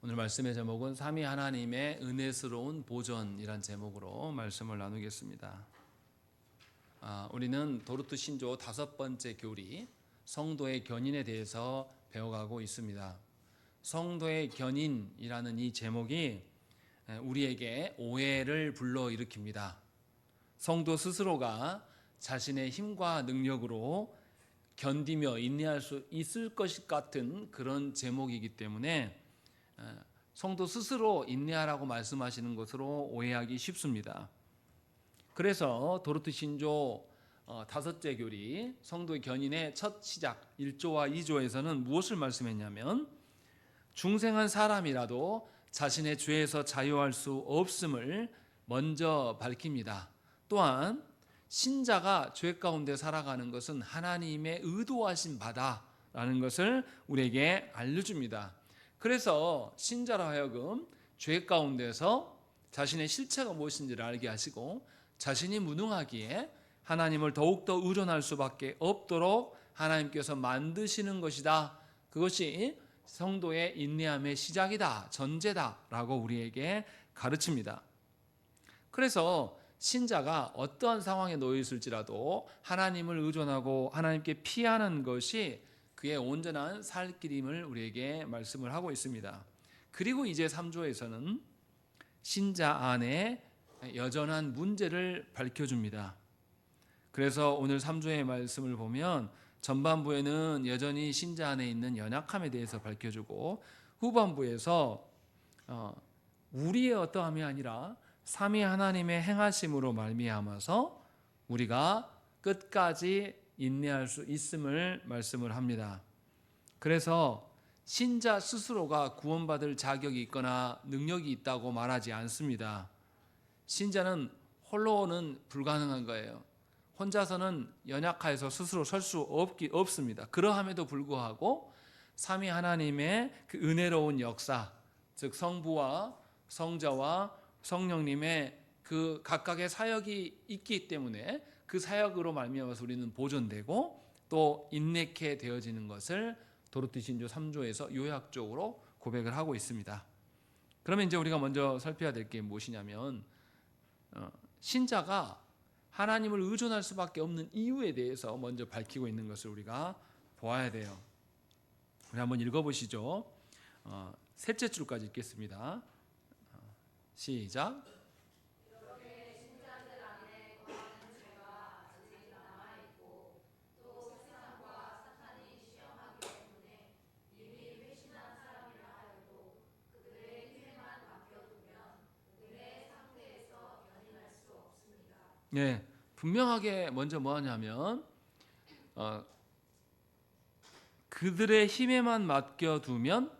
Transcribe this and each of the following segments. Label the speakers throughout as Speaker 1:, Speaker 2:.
Speaker 1: 오늘 말씀의 제목은 삼위 하나님의 은혜스러운 보전이란 제목으로 말씀을 나누겠습니다. 우리는 도르트 신조 5번째 교리 성도의 견인에 대해서 배워가고 있습니다. 성도의 견인이라는 이 제목이 우리에게 오해를 불러일으킵니다. 성도 스스로가 자신의 힘과 능력으로 견디며 인내할 수 있을 것 같은 그런 제목이기 때문에 성도 스스로 인내하라고 말씀하시는 것으로 오해하기 쉽습니다. 그래서 도르트 신조 5째 교리 성도의 견인의 첫 시작 1조와 2조에서는 무엇을 말씀했냐면 중생한 사람이라도 자신의 죄에서 자유할 수 없음을 먼저 밝힙니다. 또한 신자가 죄 가운데 살아가는 것은 하나님의 의도하신 바다라는 것을 우리에게 알려줍니다. 그래서 신자로 하여금 죄 가운데서 자신의 실체가 무엇인지를 알게 하시고 자신이 무능하기에 하나님을 더욱더 의존할 수밖에 없도록 하나님께서 만드시는 것이다. 그것이 성도의 인내함의 시작이다, 전제다라고 우리에게 가르칩니다. 그래서 신자가 어떠한 상황에 놓여 있을지라도 하나님을 의존하고 하나님께 피하는 것이 그의 온전한 살 길임을 우리에게 말씀을 하고 있습니다. 그리고 이제 3조에서는 신자 안에 여전한 문제를 밝혀줍니다. 그래서 오늘 3조의 말씀을 보면 전반부에는 여전히 신자 안에 있는 연약함에 대해서 밝혀주고 후반부에서 우리의 어떠함이 아니라 삼위 하나님의 행하심으로 말미암아서 우리가 끝까지 인내할 수 있음을 말씀을 합니다. 그래서 신자 스스로가 구원받을 자격이 있거나 능력이 있다고 말하지 않습니다. 신자는 홀로는 불가능한 거예요. 혼자서는 연약해서 스스로 설 수 없습니다. 그러함에도 불구하고 삼위 하나님의 그 은혜로운 역사, 즉 성부와 성자와 성령님의 그 각각의 사역이 있기 때문에 그 사역으로 말미암아서 우리는 보존되고 또 인내케 되어지는 것을 도르트 신조 3조에서 요약적으로 고백을 하고 있습니다. 그러면 이제 우리가 먼저 살펴야 될 게 무엇이냐면 신자가 하나님을 의존할 수밖에 없는 이유에 대해서 먼저 밝히고 있는 것을 우리가 보아야 돼요. 우리 한번 읽어보시죠. 셋째 줄까지 읽겠습니다. 시작. 네, 분명하게 먼저 뭐하냐면 그들의 힘에만 맡겨두면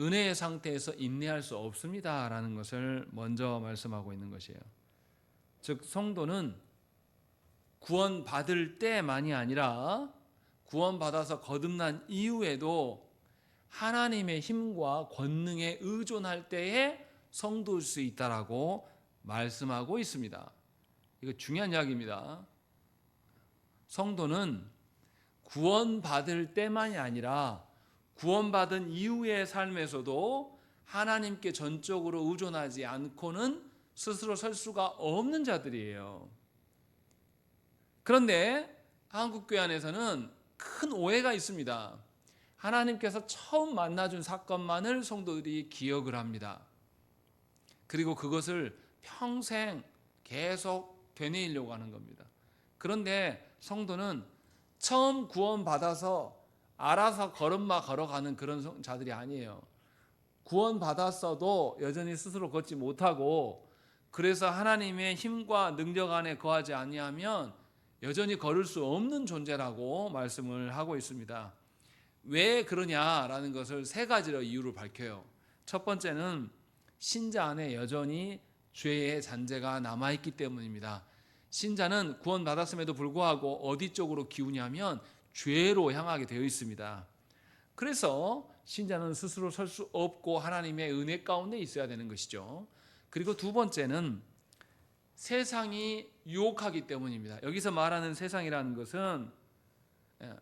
Speaker 1: 은혜의 상태에서 인내할 수 없습니다라는 것을 먼저 말씀하고 있는 것이에요. 즉 성도는 구원받을 때만이 아니라 구원받아서 거듭난 이후에도 하나님의 힘과 권능에 의존할 때에 성도일 수 있다라고 말씀하고 있습니다. 이거 중요한 이야기입니다. 성도는 구원받을 때만이 아니라 구원받은 이후의 삶에서도 하나님께 전적으로 의존하지 않고는 스스로 설 수가 없는 자들이에요. 그런데 한국교회 안에서는 큰 오해가 있습니다. 하나님께서 처음 만나준 사건만을 성도들이 기억을 합니다. 그리고 그것을 평생 계속 되뇌이려고 하는 겁니다. 그런데 성도는 처음 구원받아서 알아서 걸음마 걸어가는 그런 자들이 아니에요. 구원받았어도 여전히 스스로 걷지 못하고 그래서 하나님의 힘과 능력 안에 거하지 아니하면 여전히 걸을 수 없는 존재라고 말씀을 하고 있습니다. 왜 그러냐라는 것을 3가지로 이유를 밝혀요. 첫 번째는 신자 안에 여전히 죄의 잔재가 남아있기 때문입니다. 신자는 구원받았음에도 불구하고 어디 쪽으로 기우냐면 죄로 향하게 되어 있습니다. 그래서 신자는 스스로 설 수 없고 하나님의 은혜 가운데 있어야 되는 것이죠. 그리고 두 번째는 세상이 유혹하기 때문입니다. 여기서 말하는 세상이라는 것은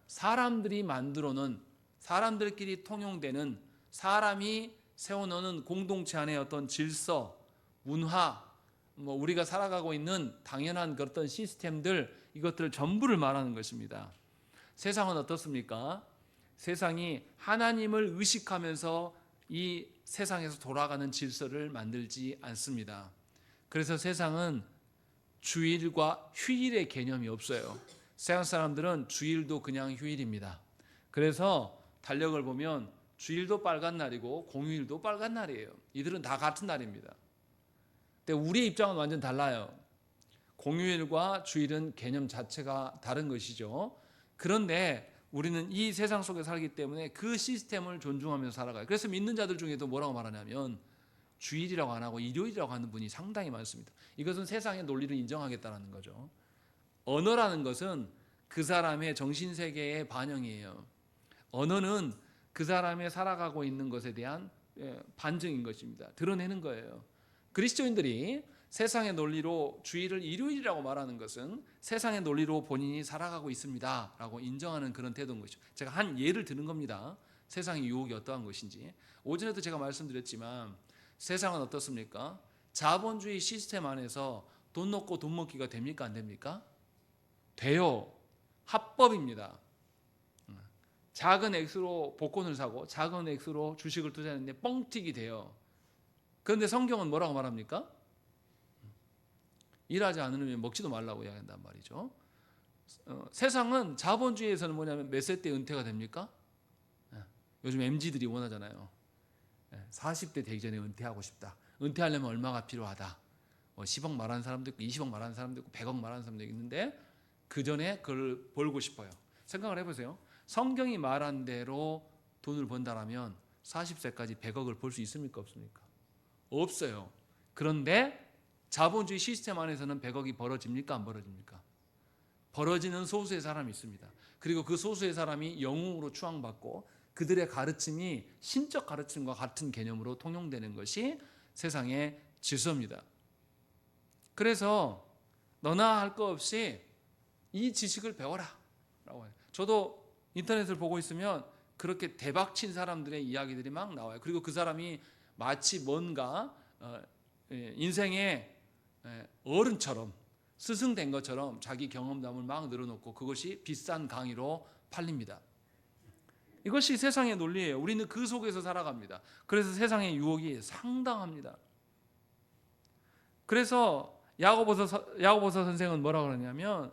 Speaker 1: 사람들이 만들어 놓은 사람들끼리 통용되는 사람이 세워놓는 공동체 안에 어떤 질서, 문화, 우리가 살아가고 있는 당연한 그 어떤 시스템들, 이것들을 전부를 말하는 것입니다. 세상은 어떻습니까? 세상이 하나님을 의식하면서 이 세상에서 돌아가는 질서를 만들지 않습니다. 그래서 세상은 주일과 휴일의 개념이 없어요. 세상 사람들은 주일도 그냥 휴일입니다. 그래서 달력을 보면 주일도 빨간 날이고 공휴일도 빨간 날이에요. 이들은 다 같은 날입니다. 근데 우리의 입장은 완전 달라요. 공휴일과 주일은 개념 자체가 다른 것이죠. 그런데 우리는 이 세상 속에 살기 때문에 그 시스템을 존중하면서 살아가요. 그래서 믿는 자들 중에도 뭐라고 말하냐면 주일이라고 안 하고 일요일이라고 하는 분이 상당히 많습니다. 이것은 세상의 논리를 인정하겠다는 거죠. 언어라는 것은 그 사람의 정신세계의 반영이에요. 언어는 그 사람의 살아가고 있는 것에 대한 반증인 것입니다. 드러내는 거예요. 그리스도인들이 세상의 논리로 주일을 일요일이라고 말하는 것은 세상의 논리로 본인이 살아가고 있습니다 라고 인정하는 그런 태도인 것이죠. 제가 한 예를 드는 겁니다. 세상의 유혹이 어떠한 것인지. 오전에도 제가 말씀드렸지만 세상은 어떻습니까? 자본주의 시스템 안에서 돈 넣고 돈 먹기가 됩니까? 안 됩니까? 돼요. 합법입니다. 작은 액수로 복권을 사고 작은 액수로 주식을 투자했는데 뻥튀기 돼요. 그런데 성경은 뭐라고 말합니까? 일하지 않으면 먹지도 말라고 이야기한단 말이죠. 세상은 자본주의에서는 뭐냐면 몇 세 때 은퇴가 됩니까? 요즘 MZ들이 원하잖아요. 40대 되기 전에 은퇴하고 싶다. 은퇴하려면 얼마가 필요하다. 10억 말하는 사람도 있고 20억 말하는 사람도 있고 100억 말하는 사람도 있는데 그 전에 그걸 벌고 싶어요. 생각을 해보세요. 성경이 말한 대로 돈을 번다라면 40세까지 100억을 벌 수 있습니까? 없습니까? 없어요. 그런데 자본주의 시스템 안에서는 100억이 벌어집니까? 안 벌어집니까? 벌어지는 소수의 사람이 있습니다. 그리고 그 소수의 사람이 영웅으로 추앙받고 그들의 가르침이 신적 가르침과 같은 개념으로 통용되는 것이 세상의 질서입니다. 그래서 너나 할 거 없이 이 지식을 배워라 라고 해요. 저도 인터넷을 보고 있으면 그렇게 대박친 사람들의 이야기들이 막 나와요. 그리고 그 사람이 마치 뭔가 인생의 어른처럼 스승된 것처럼 자기 경험담을 막 늘어놓고 그것이 비싼 강의로 팔립니다. 이것이 세상의 논리예요. 우리는 그 속에서 살아갑니다. 그래서 세상의 유혹이 상당합니다. 그래서 야고보서 선생은 뭐라고 그러냐면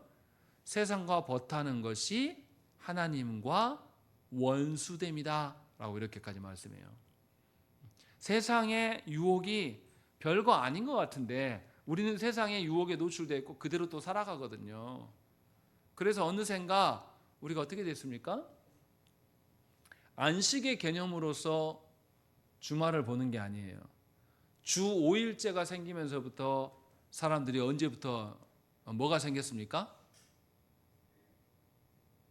Speaker 1: 세상과 버타는 것이 하나님과 원수됨이다 라고 이렇게까지 말씀해요. 세상의 유혹이 별거 아닌 것 같은데 우리는 세상의 유혹에 노출되어 있고 그대로 또 살아가거든요. 그래서 어느샌가 우리가 어떻게 됐습니까? 안식의 개념으로서 주말을 보는 게 아니에요. 주 5일제가 생기면서부터 사람들이 언제부터 뭐가 생겼습니까?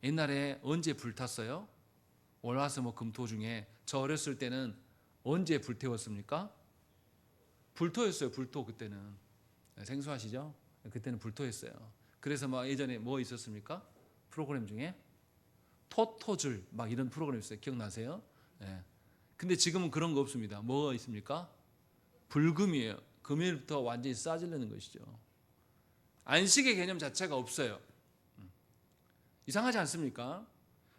Speaker 1: 옛날에 언제 불탔어요? 월화수목금토 중에 저 어렸을 때는 언제 불태웠습니까? 불토였어요. 불토 그때는. 생소하시죠? 그때는 불토였어요. 그래서 막 예전에 뭐 있었습니까? 프로그램 중에 토토줄 막 이런 프로그램 있어요. 기억나세요? 네. 근데 지금은 그런 거 없습니다. 뭐가 있습니까? 불금이에요. 금요일부터 완전히 싸지르는 것이죠. 안식의 개념 자체가 없어요. 이상하지 않습니까?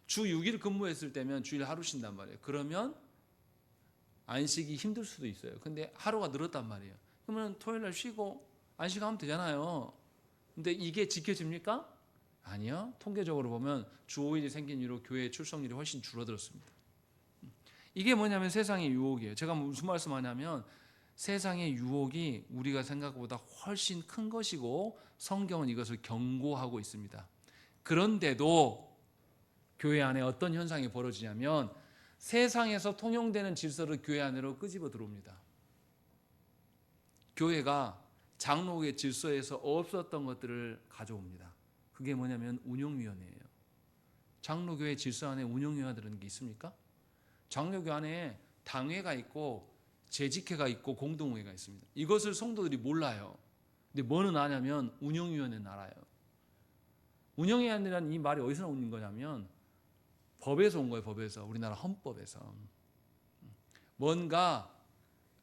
Speaker 1: 주 6일 근무했을 때면 주일 하루 쉰단 말이에요. 그러면 안식이 힘들 수도 있어요. 근데 하루가 늘었단 말이에요. 그러면 토요일 날 쉬고 안식하면 되잖아요. 근데 이게 지켜집니까? 아니요. 통계적으로 보면 주 5일이 생긴 이후로 교회 출석률이 훨씬 줄어들었습니다. 이게 뭐냐면 세상의 유혹이에요. 제가 무슨 말씀하냐면 세상의 유혹이 우리가 생각보다 훨씬 큰 것이고 성경은 이것을 경고하고 있습니다. 그런데도 교회 안에 어떤 현상이 벌어지냐면 세상에서 통용되는 질서를 교회 안으로 끄집어 들어옵니다. 교회가 장로의 질서에서 없었던 것들을 가져옵니다. 그게 뭐냐면 운영위원회예요. 장로교회 질서 안에 운영위원회라는 게 있습니까? 장로교 안에 당회가 있고 재직회가 있고 공동회가 있습니다. 이것을 성도들이 몰라요. 근데 뭐는 아냐면 운영위원회는 알아요. 운영위원회라는 이 말이 어디서 나온 거냐면 법에서 온 거예요. 법에서. 우리나라 헌법에서. 뭔가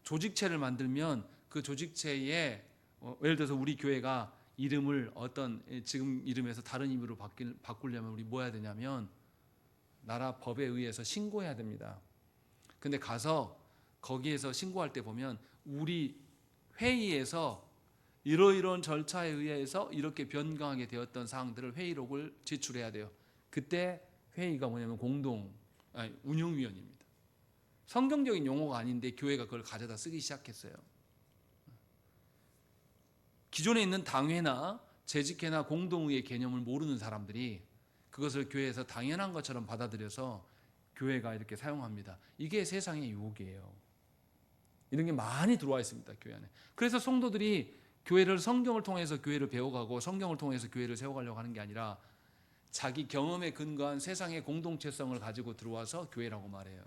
Speaker 1: 조직체를 만들면 그 조직체에 예를 들어서 우리 교회가 이름을 어떤 지금 이름에서 다른 이름으로 바꾸려면 우리 뭐 해야 되냐면 나라 법에 의해서 신고해야 됩니다. 근데 가서 거기에서 신고할 때 보면 우리 회의에서 이러이러한 절차에 의해서 이렇게 변경하게 되었던 사항들을 회의록을 제출해야 돼요. 그때 회의가 뭐냐면 운영위원입니다. 성경적인 용어가 아닌데 교회가 그걸 가져다 쓰기 시작했어요. 기존에 있는 당회나 재직회나 공동의의 개념을 모르는 사람들이 그것을 교회에서 당연한 것처럼 받아들여서 교회가 이렇게 사용합니다. 이게 세상의 유혹이에요. 이런 게 많이 들어와 있습니다, 교회 안에. 그래서 성도들이 교회를 성경을 통해서 교회를 배워가고 성경을 통해서 교회를 세워가려고 하는 게 아니라 자기 경험에 근거한 세상의 공동체성을 가지고 들어와서 교회라고 말해요.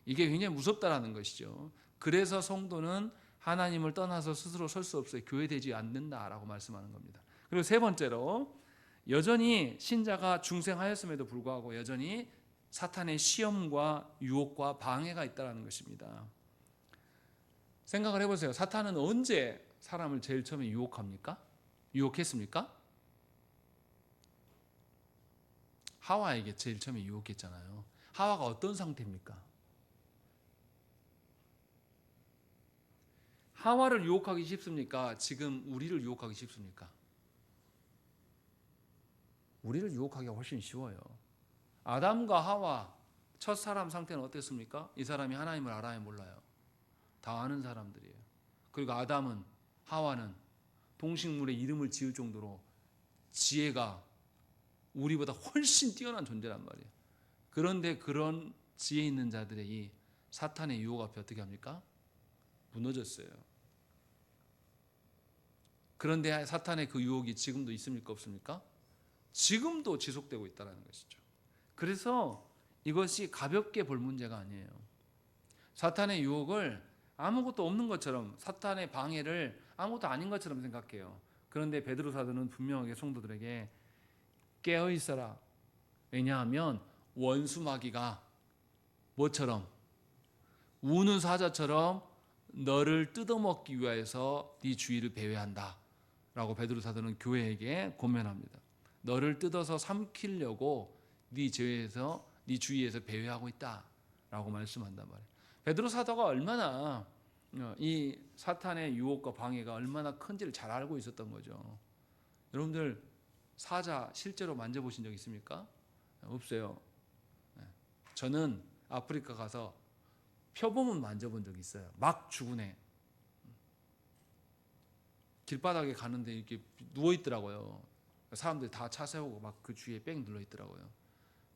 Speaker 1: 이게 굉장히 무섭다라는 것이죠. 그래서 성도는 하나님을 떠나서 스스로 설 수 없어요. 교회되지 않는다라고 말씀하는 겁니다. 그리고 세 번째로 여전히 신자가 중생하였음에도 불구하고 여전히 사탄의 시험과 유혹과 방해가 있다는 것입니다. 생각을 해보세요. 사탄은 언제 사람을 제일 처음에 유혹합니까? 유혹했습니까? 하와에게 제일 처음에 유혹했잖아요. 하와가 어떤 상태입니까? 하와를 유혹하기 쉽습니까? 지금 우리를 유혹하기 쉽습니까? 우리를 유혹하기가 훨씬 쉬워요. 아담과 하와 첫 사람 상태는 어땠습니까? 이 사람이 하나님을 알아야 몰라요. 다 아는 사람들이에요. 그리고 아담은 하와는 동식물의 이름을 지을 정도로 지혜가 우리보다 훨씬 뛰어난 존재란 말이에요. 그런데 그런 지혜 있는 자들의 이 사탄의 유혹 앞에 어떻게 합니까? 무너졌어요. 그런데 사탄의 그 유혹이 지금도 있습니까? 없습니까? 지금도 지속되고 있다는 것이죠. 그래서 이것이 가볍게 볼 문제가 아니에요. 사탄의 유혹을 아무것도 없는 것처럼, 사탄의 방해를 아무것도 아닌 것처럼 생각해요. 그런데 베드로 사도는 분명하게 성도들에게 깨어 있어라. 왜냐하면 원수마귀가 뭐처럼, 우는 사자처럼 너를 뜯어먹기 위해서 네 주의를 배회한다 라고 베드로 사도는 교회에게 권면합니다. 너를 뜯어서 삼키려고 네 주위에서 배회하고 있다 라고 말씀한단 말이에요. 베드로 사도가 얼마나 이 사탄의 유혹과 방해가 얼마나 큰지를 잘 알고 있었던 거죠. 여러분들 사자 실제로 만져보신 적 있습니까? 없어요. 저는 아프리카 가서 표범은 만져본 적이 있어요. 막 죽은 애. 길바닥에 가는데 이렇게 누워 있더라고요. 사람들이 다 차 세우고 막 그 주위에 뺑 눌러 있더라고요.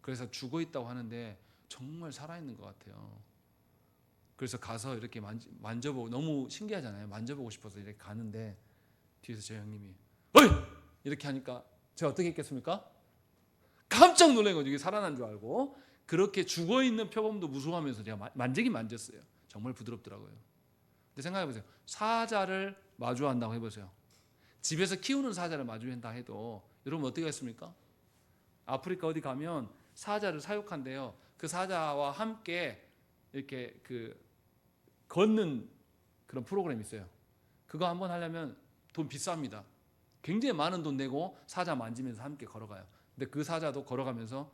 Speaker 1: 그래서 죽어 있다고 하는데 정말 살아있는 것 같아요. 그래서 가서 이렇게 만져보고, 너무 신기하잖아요. 만져보고 싶어서 이렇게 가는데 뒤에서 제 형님이 어이! 이렇게 하니까 제가 어떻게 했겠습니까? 깜짝 놀란 거죠. 이게 살아난 줄 알고. 그렇게 죽어있는 표범도 무서워하면서 제가 만졌어요. 정말 부드럽더라고요. 근데 생각해보세요. 사자를 마주한다고 해보세요. 집에서 키우는 사자를 마주한다 해도 여러분 어떻게 했습니까? 아프리카 어디 가면 사자를 사육한대요. 그 사자와 함께 이렇게 걷는 그런 프로그램이 있어요. 그거 한번 하려면 돈 비쌉니다. 굉장히 많은 돈 내고 사자 만지면서 함께 걸어가요. 근데 그 사자도 걸어가면서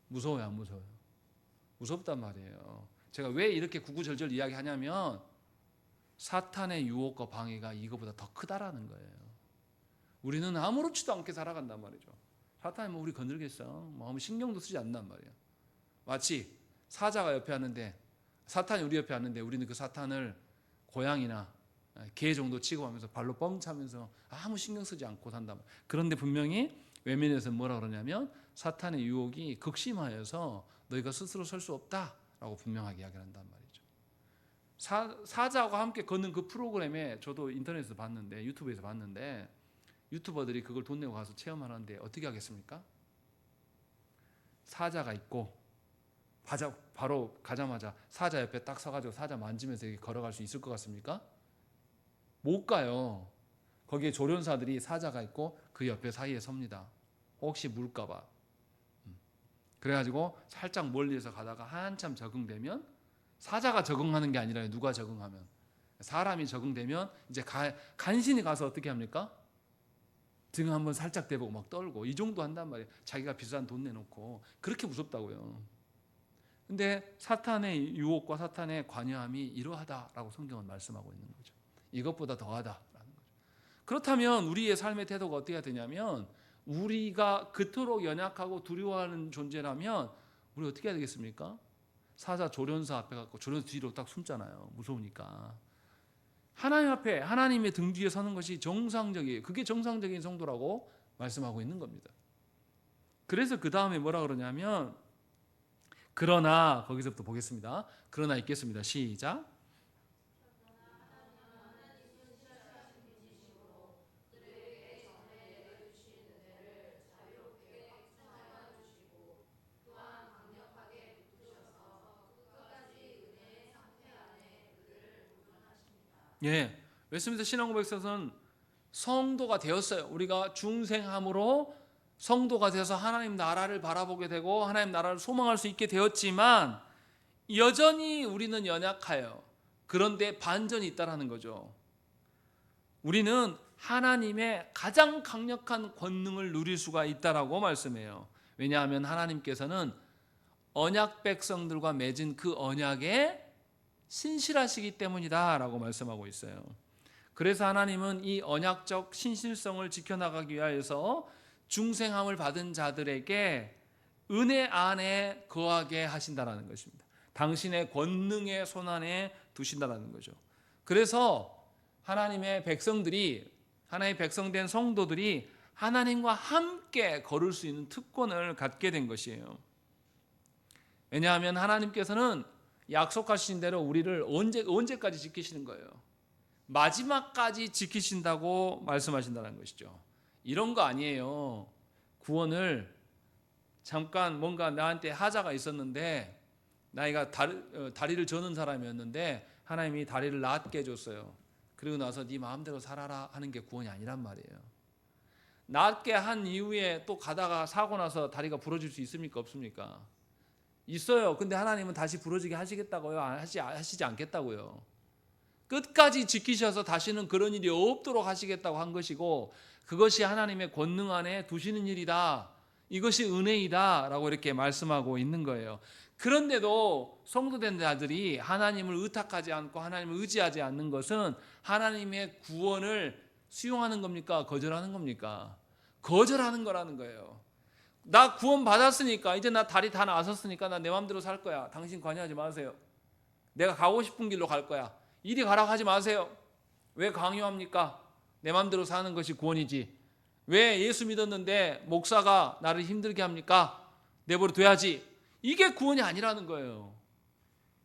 Speaker 1: 무서워요, 안 무서워요? 무섭단 말이에요. 제가 왜 이렇게 구구절절 이야기하냐면 사탄의 유혹과 방해가 이거보다 더 크다라는 거예요. 우리는 아무렇지도 않게 살아간단 말이죠. 사탄이 뭐 우리 건들겠어? 뭐 아무 신경도 쓰지 않는단 말이에요. 마치 사자가 옆에 왔는데, 사탄이 우리 옆에 왔는데 우리는 그 사탄을 고양이나 개 정도 취급하면서 발로 뻥 차면서 아무 신경 쓰지 않고 산단 말이에요. 그런데 분명히 외면에서 뭐라 그러냐면 사탄의 유혹이 극심하여서 너희가 스스로 설 수 없다라고 분명하게 이야기를 한단 말이죠. 사자와 함께 걷는 그 프로그램에 저도 인터넷에서 봤는데, 유튜브에서 봤는데, 유튜버들이 그걸 돈 내고 가서 체험하는데 어떻게 하겠습니까? 사자가 있고 바로 가자마자 사자 옆에 딱 서가지고 사자 만지면서 이렇게 걸어갈 수 있을 것 같습니까? 못 가요. 거기에 조련사들이 사자가 있고 그 옆에 사이에 섭니다. 혹시 물까봐. 그래가지고 살짝 멀리에서 가다가 한참 적응되면 사자가 적응하는 게 아니라 누가 적응하면 사람이 적응되면 이제 간신히 가서 어떻게 합니까? 등 한번 살짝 대보고 막 떨고 이 정도 한단 말이에요. 자기가 비싼 돈 내놓고 그렇게 무섭다고요. 근데 사탄의 유혹과 사탄의 관여함이 이러하다라고 성경은 말씀하고 있는 거죠. 이것보다 더하다라는 거죠. 그렇다면 우리의 삶의 태도가 어떻게 되냐면 우리가 그토록 연약하고 두려워하는 존재라면 우리 어떻게 해야 되겠습니까? 사자 조련사 앞에 갖고 조련사 뒤로 딱 숨잖아요. 무서우니까. 하나님 앞에 하나님의 등 뒤에 서는 것이 정상적이에요. 그게 정상적인 성도라고 말씀하고 있는 겁니다. 그래서 그 다음에 뭐라 그러냐면 그러나 거기서부터 보겠습니다. 그러나 읽겠습니다. 시작. 예, 웨스트민스터 신앙고백서는 성도가 되었어요. 우리가 중생함으로 성도가 되어서 하나님 나라를 바라보게 되고 하나님 나라를 소망할 수 있게 되었지만 여전히 우리는 연약해요. 그런데 반전이 있다라는 거죠. 우리는 하나님의 가장 강력한 권능을 누릴 수가 있다라고 말씀해요. 왜냐하면 하나님께서는 언약 백성들과 맺은 그 언약에 신실하시기 때문이다라고 말씀하고 있어요. 그래서 하나님은 이 언약적 신실성을 지켜나가기 위하여서 중생함을 받은 자들에게 은혜 안에 거하게 하신다라는 것입니다. 당신의 권능의 손안에 두신다라는 거죠. 그래서 하나님의 백성들이 하나님의 백성된 성도들이 하나님과 함께 걸을 수 있는 특권을 갖게 된 것이에요. 왜냐하면 하나님께서는 약속하신 대로 우리를 언제까지 지키시는 거예요? 마지막까지 지키신다고 말씀하신다는 것이죠. 이런 거 아니에요. 구원을 잠깐 뭔가 나한테 하자가 있었는데 나이가 다리를 저는 사람이었는데 하나님이 다리를 낫게 해줬어요. 그리고 나서 네 마음대로 살아라 하는 게 구원이 아니란 말이에요. 낫게 한 이후에 또 가다가 사고 나서 다리가 부러질 수 있습니까? 없습니까? 있어요. 근데 하나님은 다시 부러지게 하시겠다고요? 하시지 않겠다고요. 끝까지 지키셔서 다시는 그런 일이 없도록 하시겠다고 한 것이고 그것이 하나님의 권능 안에 두시는 일이다. 이것이 은혜이다 라고 이렇게 말씀하고 있는 거예요. 그런데도 성도된 자들이 하나님을 의탁하지 않고 하나님을 의지하지 않는 것은 하나님의 구원을 수용하는 겁니까? 거절하는 겁니까? 거절하는 거라는 거예요. 나 구원 받았으니까 이제 나 다리 다 나섰으니까 나 내 마음대로 살 거야. 당신 관여하지 마세요. 내가 가고 싶은 길로 갈 거야. 이리 가라고 하지 마세요. 왜 강요합니까? 내 마음대로 사는 것이 구원이지. 왜 예수 믿었는데 목사가 나를 힘들게 합니까? 내버려 둬야지. 이게 구원이 아니라는 거예요.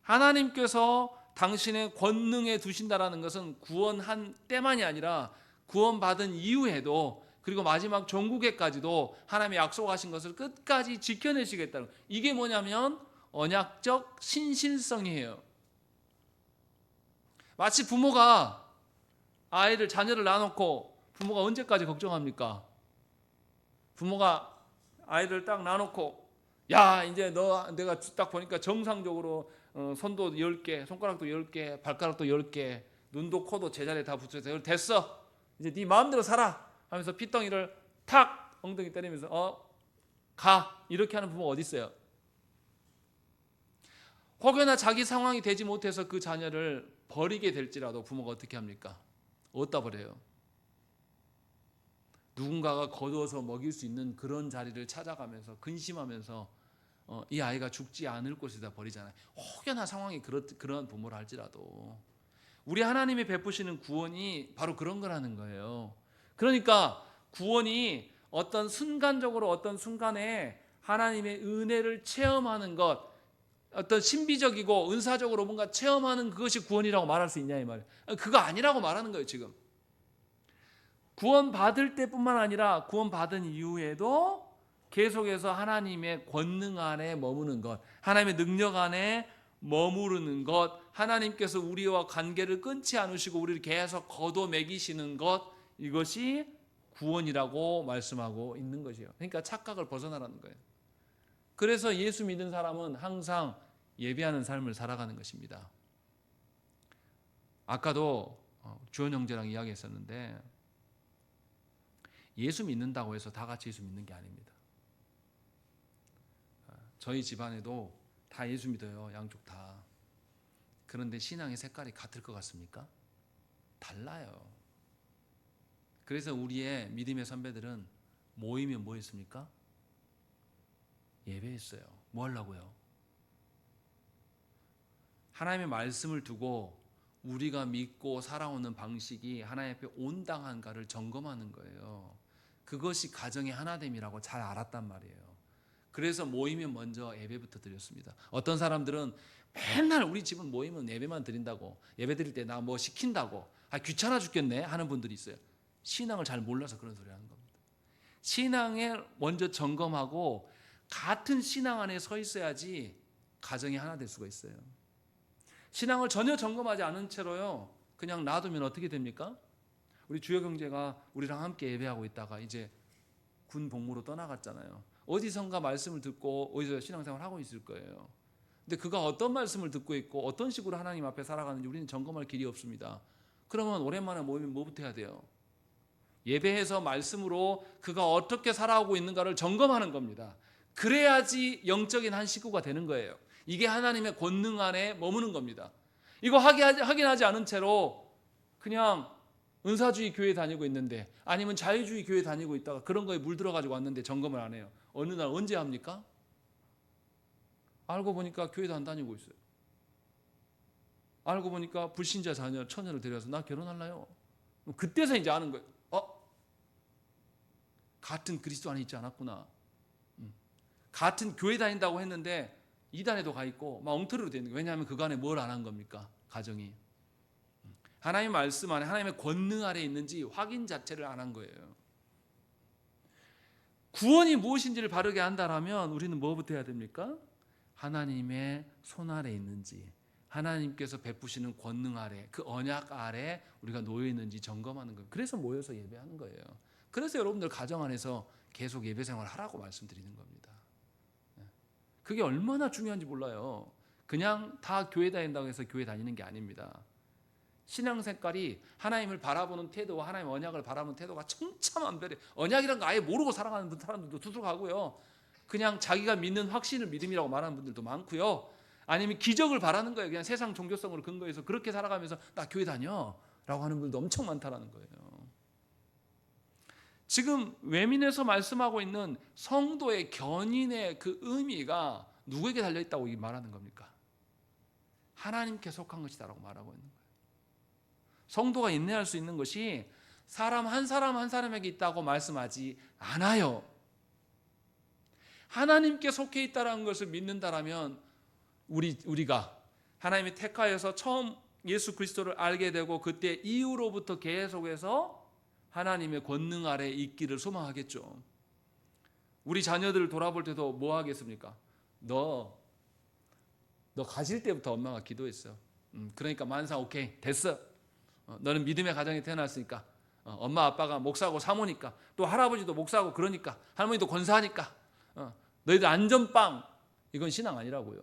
Speaker 1: 하나님께서 당신의 권능에 두신다라는 것은 구원한 때만이 아니라 구원받은 이후에도 그리고 마지막 종국에까지도 하나님의 약속하신 것을 끝까지 지켜내시겠다는 이게 뭐냐면 언약적 신실성이에요. 마치 부모가 자녀를 낳아놓고 부모가 언제까지 걱정합니까? 부모가 아이를 딱 낳아놓고 야 이제 내가 딱 보니까 정상적으로 손도 10개 손가락도 10개 발가락도 10개 눈도 코도 제자리에 다 붙여서 됐어 이제 네 마음대로 살아 하면서 피덩이를 탁 엉덩이 때리면서 가 이렇게 하는 부모가 어디 있어요? 혹여나 자기 상황이 되지 못해서 그 자녀를 버리게 될지라도 부모가 어떻게 합니까? 어디다 버려요? 누군가가 거두어서 먹일 수 있는 그런 자리를 찾아가면서 근심하면서 이 아이가 죽지 않을 곳에다 버리잖아요. 혹여나 상황이 그런 부모라 할지라도 우리 하나님이 베푸시는 구원이 바로 그런 거라는 거예요. 그러니까 구원이 어떤 순간적으로 어떤 순간에 하나님의 은혜를 체험하는 것 어떤 신비적이고 은사적으로 뭔가 체험하는 그것이 구원이라고 말할 수 있냐 이 말이에요. 그거 아니라고 말하는 거예요. 지금 구원 받을 때뿐만 아니라 구원 받은 이후에도 계속해서 하나님의 권능 안에 머무는 것, 하나님의 능력 안에 머무르는 것, 하나님께서 우리와 관계를 끊지 않으시고 우리를 계속 걷어먹이시는 것, 이것이 구원이라고 말씀하고 있는 것이에요. 그러니까 착각을 벗어나라는 거예요. 그래서 예수 믿는 사람은 항상 예배하는 삶을 살아가는 것입니다. 아까도 주원 형제랑 이야기했었는데 예수 믿는다고 해서 다 같이 예수 믿는 게 아닙니다. 저희 집안에도 다 예수 믿어요. 양쪽 다. 그런데 신앙의 색깔이 같을 것 같습니까? 달라요. 그래서 우리의 믿음의 선배들은 모이면 뭐 했습니까? 예배했어요. 뭐 하려고요? 하나님의 말씀을 두고 우리가 믿고 살아오는 방식이 하나님 앞에 온당한가를 점검하는 거예요. 그것이 가정의 하나됨이라고 잘 알았단 말이에요. 그래서 모이면 먼저 예배부터 드렸습니다. 어떤 사람들은 맨날 우리 집은 모이면 예배만 드린다고, 예배 드릴 때 나 뭐 시킨다고, 귀찮아 죽겠네 하는 분들이 있어요. 신앙을 잘 몰라서 그런 소리 하는 겁니다. 신앙에 먼저 점검하고 같은 신앙 안에 서 있어야지 가정이 하나 될 수가 있어요. 신앙을 전혀 점검하지 않은 채로요 그냥 놔두면 어떻게 됩니까? 우리 주혁 형제가 우리랑 함께 예배하고 있다가 이제 군 복무로 떠나갔잖아요. 어디선가 말씀을 듣고 어디서 신앙생활을 하고 있을 거예요. 근데 그가 어떤 말씀을 듣고 있고 어떤 식으로 하나님 앞에 살아가는지 우리는 점검할 길이 없습니다. 그러면 오랜만에 모이면 뭐부터 해야 돼요? 예배해서 말씀으로 그가 어떻게 살아오고 있는가를 점검하는 겁니다. 그래야지 영적인 한 식구가 되는 거예요. 이게 하나님의 권능 안에 머무는 겁니다. 이거 확인하지 않은 채로 그냥 은사주의 교회 다니고 있는데 아니면 자유주의 교회 다니고 있다가 그런 거에 물들어가지고 왔는데 점검을 안 해요. 어느 날 언제 합니까? 알고 보니까 교회도 안 다니고 있어요. 알고 보니까 불신자 자녀, 처녀를 데려와서 나 결혼할래요. 그때서 이제 아는 거예요. 같은 그리스도 안에 있지 않았구나. 같은 교회 다닌다고 했는데 이단에도 가 있고 막 엉터리로 되는 거예요. 왜냐하면 그 안에 뭘 안 한 겁니까? 가정이. 하나님의 말씀 안에 하나님의 권능 아래 있는지 확인 자체를 안 한 거예요. 구원이 무엇인지를 바르게 한다라면 우리는 뭐부터 해야 됩니까? 하나님의 손 아래 있는지, 하나님께서 베푸시는 권능 아래, 그 언약 아래 우리가 놓여 있는지 점검하는 거예요. 그래서 모여서 예배하는 거예요. 그래서 여러분들 가정 안에서 계속 예배 생활을 하라고 말씀드리는 겁니다. 그게 얼마나 중요한지 몰라요. 그냥 다 교회 다닌다고 해서 교회 다니는 게 아닙니다. 신앙 색깔이 하나님을 바라보는 태도와 하나님의 언약을 바라보는 태도가 천차만별이에요. 언약이란 거 아예 모르고 살아가는 사람들도 두둑하고요. 그냥 자기가 믿는 확신을 믿음이라고 말하는 분들도 많고요. 아니면 기적을 바라는 거예요. 그냥 세상 종교성으로 근거해서 그렇게 살아가면서 나 교회 다녀 라고 하는 분들도 엄청 많다라는 거예요. 지금 외민에서 말씀하고 있는 성도의 견인의 그 의미가 누구에게 달려있다고 말하는 겁니까? 하나님께 속한 것이다라고 말하고 있는 거예요. 성도가 인내할 수 있는 것이 사람 한 사람에게 있다고 말씀하지 않아요. 하나님께 속해 있다는 것을 믿는다라면 우리가 하나님이 택하여서 처음 예수 그리스도를 알게 되고 그때 이후로부터 계속해서 하나님의 권능 아래 있기를 소망하겠죠. 우리 자녀들을 돌아볼 때도 뭐 하겠습니까? 너 가질 때부터 엄마가 기도했어. 그러니까 만사 오케이 됐어. 너는 믿음의 가정에 태어났으니까 엄마 아빠가 목사고 사모니까 또 할아버지도 목사고 그러니까 할머니도 권사하니까 너희들 안전빵. 이건 신앙 아니라고요.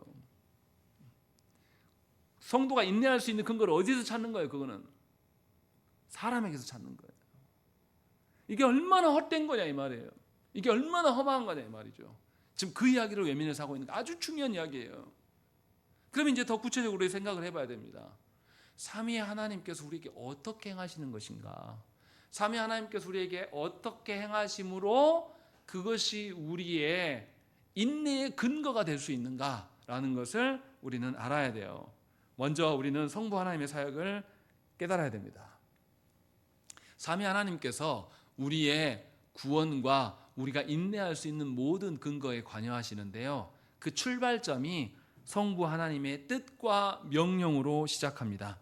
Speaker 1: 성도가 인내할 수 있는 근거를 어디서 찾는 거예요? 그거는 사람에게서 찾는 거예요. 이게 얼마나 헛된 거냐 이 말이에요. 이게 얼마나 허망한 거냐 이 말이죠. 지금 그 이야기를 외면해서 하고 있는 게 아주 중요한 이야기예요. 그러면 이제 더 구체적으로 생각을 해봐야 됩니다. 삼위 하나님께서 우리에게 어떻게 행하시는 것인가? 삼위 하나님께서 우리에게 어떻게 행하심으로 그것이 우리의 인내의 근거가 될 수 있는가라는 것을 우리는 알아야 돼요. 먼저 우리는 성부 하나님의 사역을 깨달아야 됩니다. 삼위 하나님께서 우리의 구원과 우리가 인내할 수 있는 모든 근거에 관여하시는데요. 그 출발점이 성부 하나님의 뜻과 명령으로 시작합니다.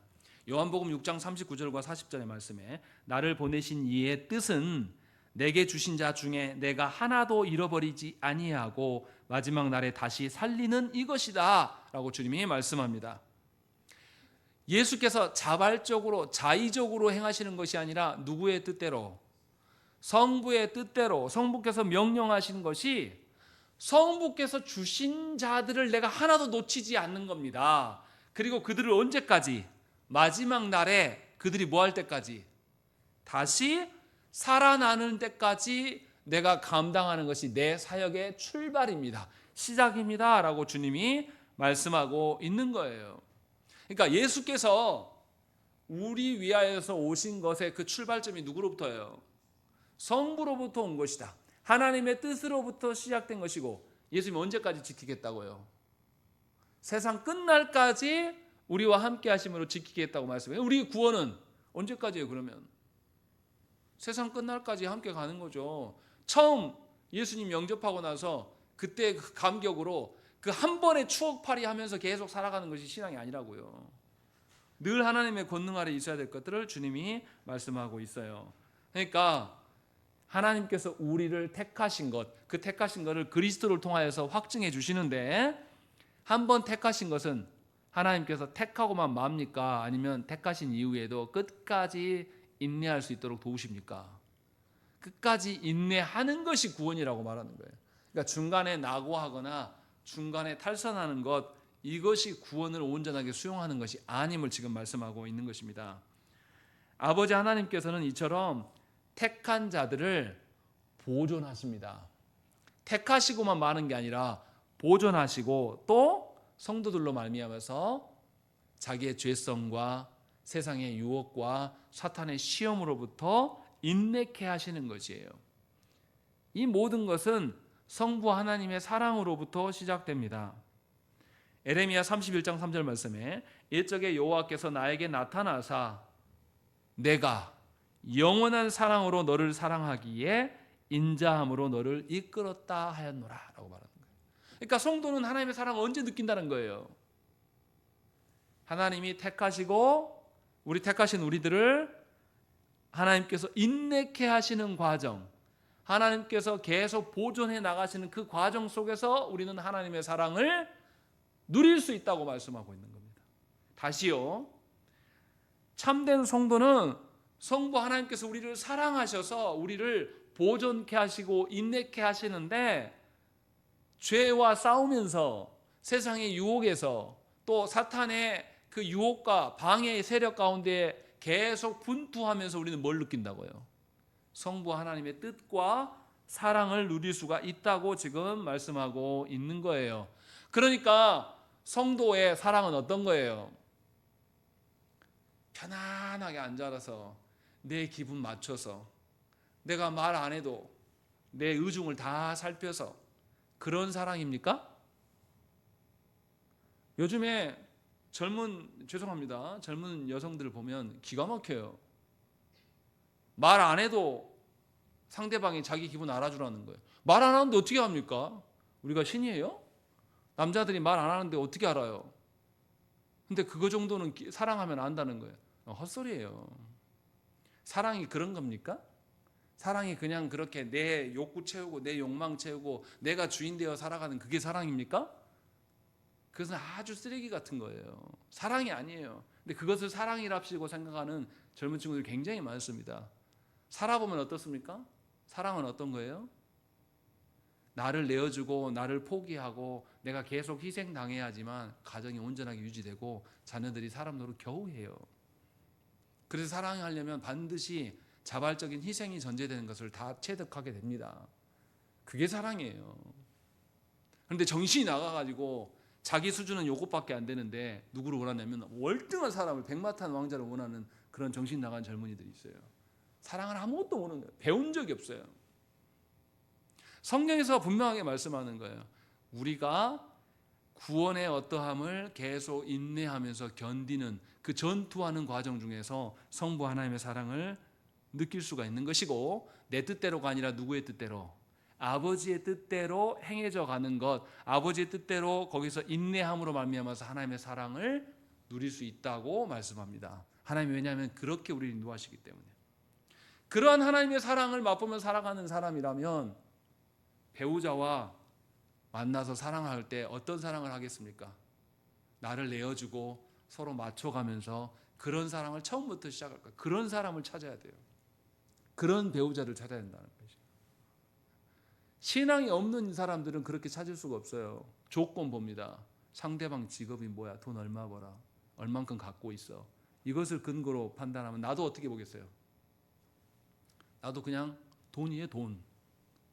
Speaker 1: 요한복음 6장 39절과 40절의 말씀에 나를 보내신 이의 뜻은 내게 주신 자 중에 내가 하나도 잃어버리지 아니하고 마지막 날에 다시 살리는 이것이다 라고 주님이 말씀합니다. 예수께서 자발적으로 자의적으로 행하시는 것이 아니라 누구의 뜻대로? 성부의 뜻대로 성부께서 명령하신 것이 성부께서 주신 자들을 내가 하나도 놓치지 않는 겁니다. 그리고 그들을 언제까지? 마지막 날에 그들이 뭐 할 때까지? 다시 살아나는 때까지 내가 감당하는 것이 내 사역의 출발입니다. 시작입니다. 라고 주님이 말씀하고 있는 거예요. 그러니까 예수께서 우리 위하여서 오신 것의 그 출발점이 누구로부터예요? 성부로부터 온 것이다. 하나님의 뜻으로부터 시작된 것이고, 예수님이 언제까지 지키겠다고요? 세상 끝날까지 우리와 함께 하심으로 지키겠다고 말씀해요. 우리 구원은 언제까지예요? 그러면 세상 끝날까지 함께 가는 거죠. 처음 예수님 영접하고 나서 그때 그 감격으로 그 한 번의 추억팔이 하면서 계속 살아가는 것이 신앙이 아니라고요. 늘 하나님의 권능 아래 있어야 될 것들을 주님이 말씀하고 있어요. 그러니까 하나님께서 우리를 택하신 것, 그 택하신 것을 그리스도를 통하여서 확증해 주시는데, 한 번 택하신 것은 하나님께서 택하고만 맙니까? 아니면 택하신 이후에도 끝까지 인내할 수 있도록 도우십니까? 끝까지 인내하는 것이 구원이라고 말하는 거예요. 그러니까 중간에 낙오하거나 중간에 탈선하는 것, 이것이 구원을 온전하게 수용하는 것이 아님을 지금 말씀하고 있는 것입니다. 아버지 하나님께서는 이처럼 택한 자들을 보존하십니다. 택하시고만 마는 게 아니라 보존하시고, 또 성도들로 말미암아서 자기의 죄성과 세상의 유혹과 사탄의 시험으로부터 인내케 하시는 것이에요. 이 모든 것은 성부 하나님의 사랑으로부터 시작됩니다. 에레미야 31장 3절 말씀에 옛적에 여호와께서 나에게 나타나사 내가 영원한 사랑으로 너를 사랑하기에 인자함으로 너를 이끌었다 하였노라 라고 말하는 거예요. 그러니까 성도는 하나님의 사랑을 언제 느낀다는 거예요? 하나님이 택하시고 우리 택하신 우리들을 하나님께서 인내케 하시는 과정, 하나님께서 계속 보존해 나가시는 그 과정 속에서 우리는 하나님의 사랑을 누릴 수 있다고 말씀하고 있는 겁니다. 다시요, 참된 성도는 성부 하나님께서 우리를 사랑하셔서 우리를 보존케 하시고 인내케 하시는데, 죄와 싸우면서 세상의 유혹에서 또 사탄의 그 유혹과 방해의 세력 가운데 계속 분투하면서 우리는 뭘 느낀다고요? 성부 하나님의 뜻과 사랑을 누릴 수가 있다고 지금 말씀하고 있는 거예요. 그러니까 성도의 사랑은 어떤 거예요? 편안하게 앉아서 내 기분 맞춰서 내가 말 안 해도 내 의중을 다 살펴서 그런 사랑입니까? 요즘에 젊은 여성들을 보면 기가 막혀요. 말 안 해도 상대방이 자기 기분 알아주라는 거예요. 말 안 하는데 어떻게 합니까? 우리가 신이에요? 남자들이 말 안 하는데 어떻게 알아요? 근데 그거 정도는 사랑하면 안다는 거예요. 헛소리예요. 사랑이 그런 겁니까? 사랑이 그냥 그렇게 내 욕구 채우고 내 욕망 채우고 내가 주인 되어 살아가는 그게 사랑입니까? 그것은 아주 쓰레기 같은 거예요. 사랑이 아니에요. 근데 그것을 사랑이랍시고 생각하는 젊은 친구들이 굉장히 많습니다. 살아보면 어떻습니까? 사랑은 어떤 거예요? 나를 내어주고 나를 포기하고 내가 계속 희생당해야지만 가정이 온전하게 유지되고 자녀들이 사람 노릇 겨우 해요. 그래서 사랑하려면 반드시 자발적인 희생이 전제되는 것을 다 체득하게 됩니다. 그게 사랑이에요. 그런데 정신이 나가가지고 자기 수준은 요것밖에 안 되는데 누구를 원하냐면 월등한 사람을, 백마탄 왕자를 원하는 그런 정신 나간 젊은이들이 있어요. 사랑을 아무것도 모르는 거예요. 배운 적이 없어요. 성경에서 분명하게 말씀하는 거예요. 우리가 구원의 어떠함을 계속 인내하면서 견디는 그 전투하는 과정 중에서 성부 하나님의 사랑을 느낄 수가 있는 것이고, 내 뜻대로가 아니라 누구의 뜻대로? 아버지의 뜻대로 행해져 가는 것, 아버지의 뜻대로 거기서 인내함으로 말미암아서 하나님의 사랑을 누릴 수 있다고 말씀합니다. 하나님이 왜냐하면 그렇게 우리를 인도하시기 때문에. 그러한 하나님의 사랑을 맛보며 살아가는 사람이라면 배우자와 만나서 사랑할 때 어떤 사랑을 하겠습니까? 나를 내어주고 서로 맞춰가면서 그런 사랑을 처음부터 시작할 거예요. 그런 사람을 찾아야 돼요. 그런 배우자를 찾아야 된다는 거죠. 신앙이 없는 사람들은 그렇게 찾을 수가 없어요. 조건 봅니다. 상대방 직업이 뭐야? 돈 얼마 벌어? 얼만큼 갖고 있어? 이것을 근거로 판단하면 나도 어떻게 보겠어요? 나도 그냥 돈이에요, 돈.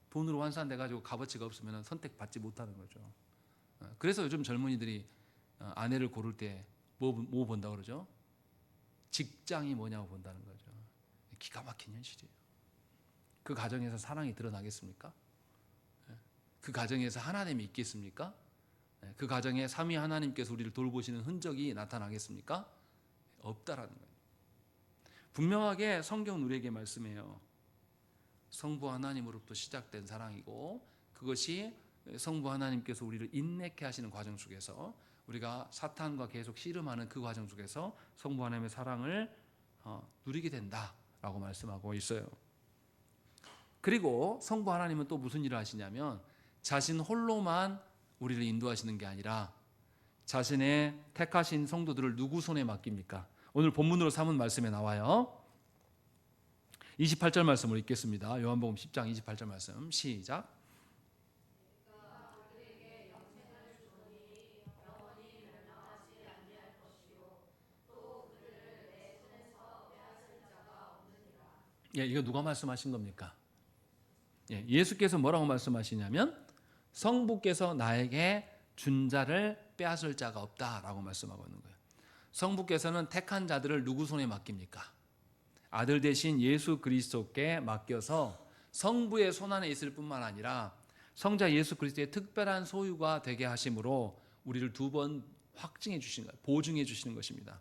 Speaker 1: 돈으로 환산돼가지고 값어치가 없으면 선택받지 못하는 거죠. 그래서 요즘 젊은이들이 아내를 고를 때 뭐 본다고 그러죠? 직장이 뭐냐고 본다는 거죠. 기가 막힌 현실이에요. 그 가정에서 사랑이 드러나겠습니까? 그 가정에서 하나님이 있겠습니까? 그 가정에 삼위 하나님께서 우리를 돌보시는 흔적이 나타나겠습니까? 없다라는 거예요. 분명하게 성경은 우리에게 말씀해요. 성부 하나님으로부터 시작된 사랑이고 그것이 성부 하나님께서 우리를 인내케 하시는 과정 속에서 우리가 사탄과 계속 씨름하는 그 과정 속에서 성부 하나님의 사랑을 누리게 된다라고 말씀하고 있어요. 그리고 성부 하나님은 또 무슨 일을 하시냐면 자신 홀로만 우리를 인도하시는 게 아니라 자신의 택하신 성도들을 누구 손에 맡깁니까? 오늘 본문으로 삼은 말씀에 나와요. 28절 말씀을 읽겠습니다. 요한복음 10장 28절 말씀 시작. 예, 이거 누가 말씀하신 겁니까? 예, 예수께서 뭐라고 말씀하시냐면 성부께서 나에게 준 자를 빼앗을 자가 없다라고 말씀하고 있는 거예요. 성부께서는 택한 자들을 누구 손에 맡깁니까? 아들 대신 예수 그리스도께 맡겨서 성부의 손안에 있을 뿐만 아니라 성자 예수 그리스도의 특별한 소유가 되게 하심으로 우리를 두 번 확증해 주시는 거예요. 보증해 주시는 것입니다.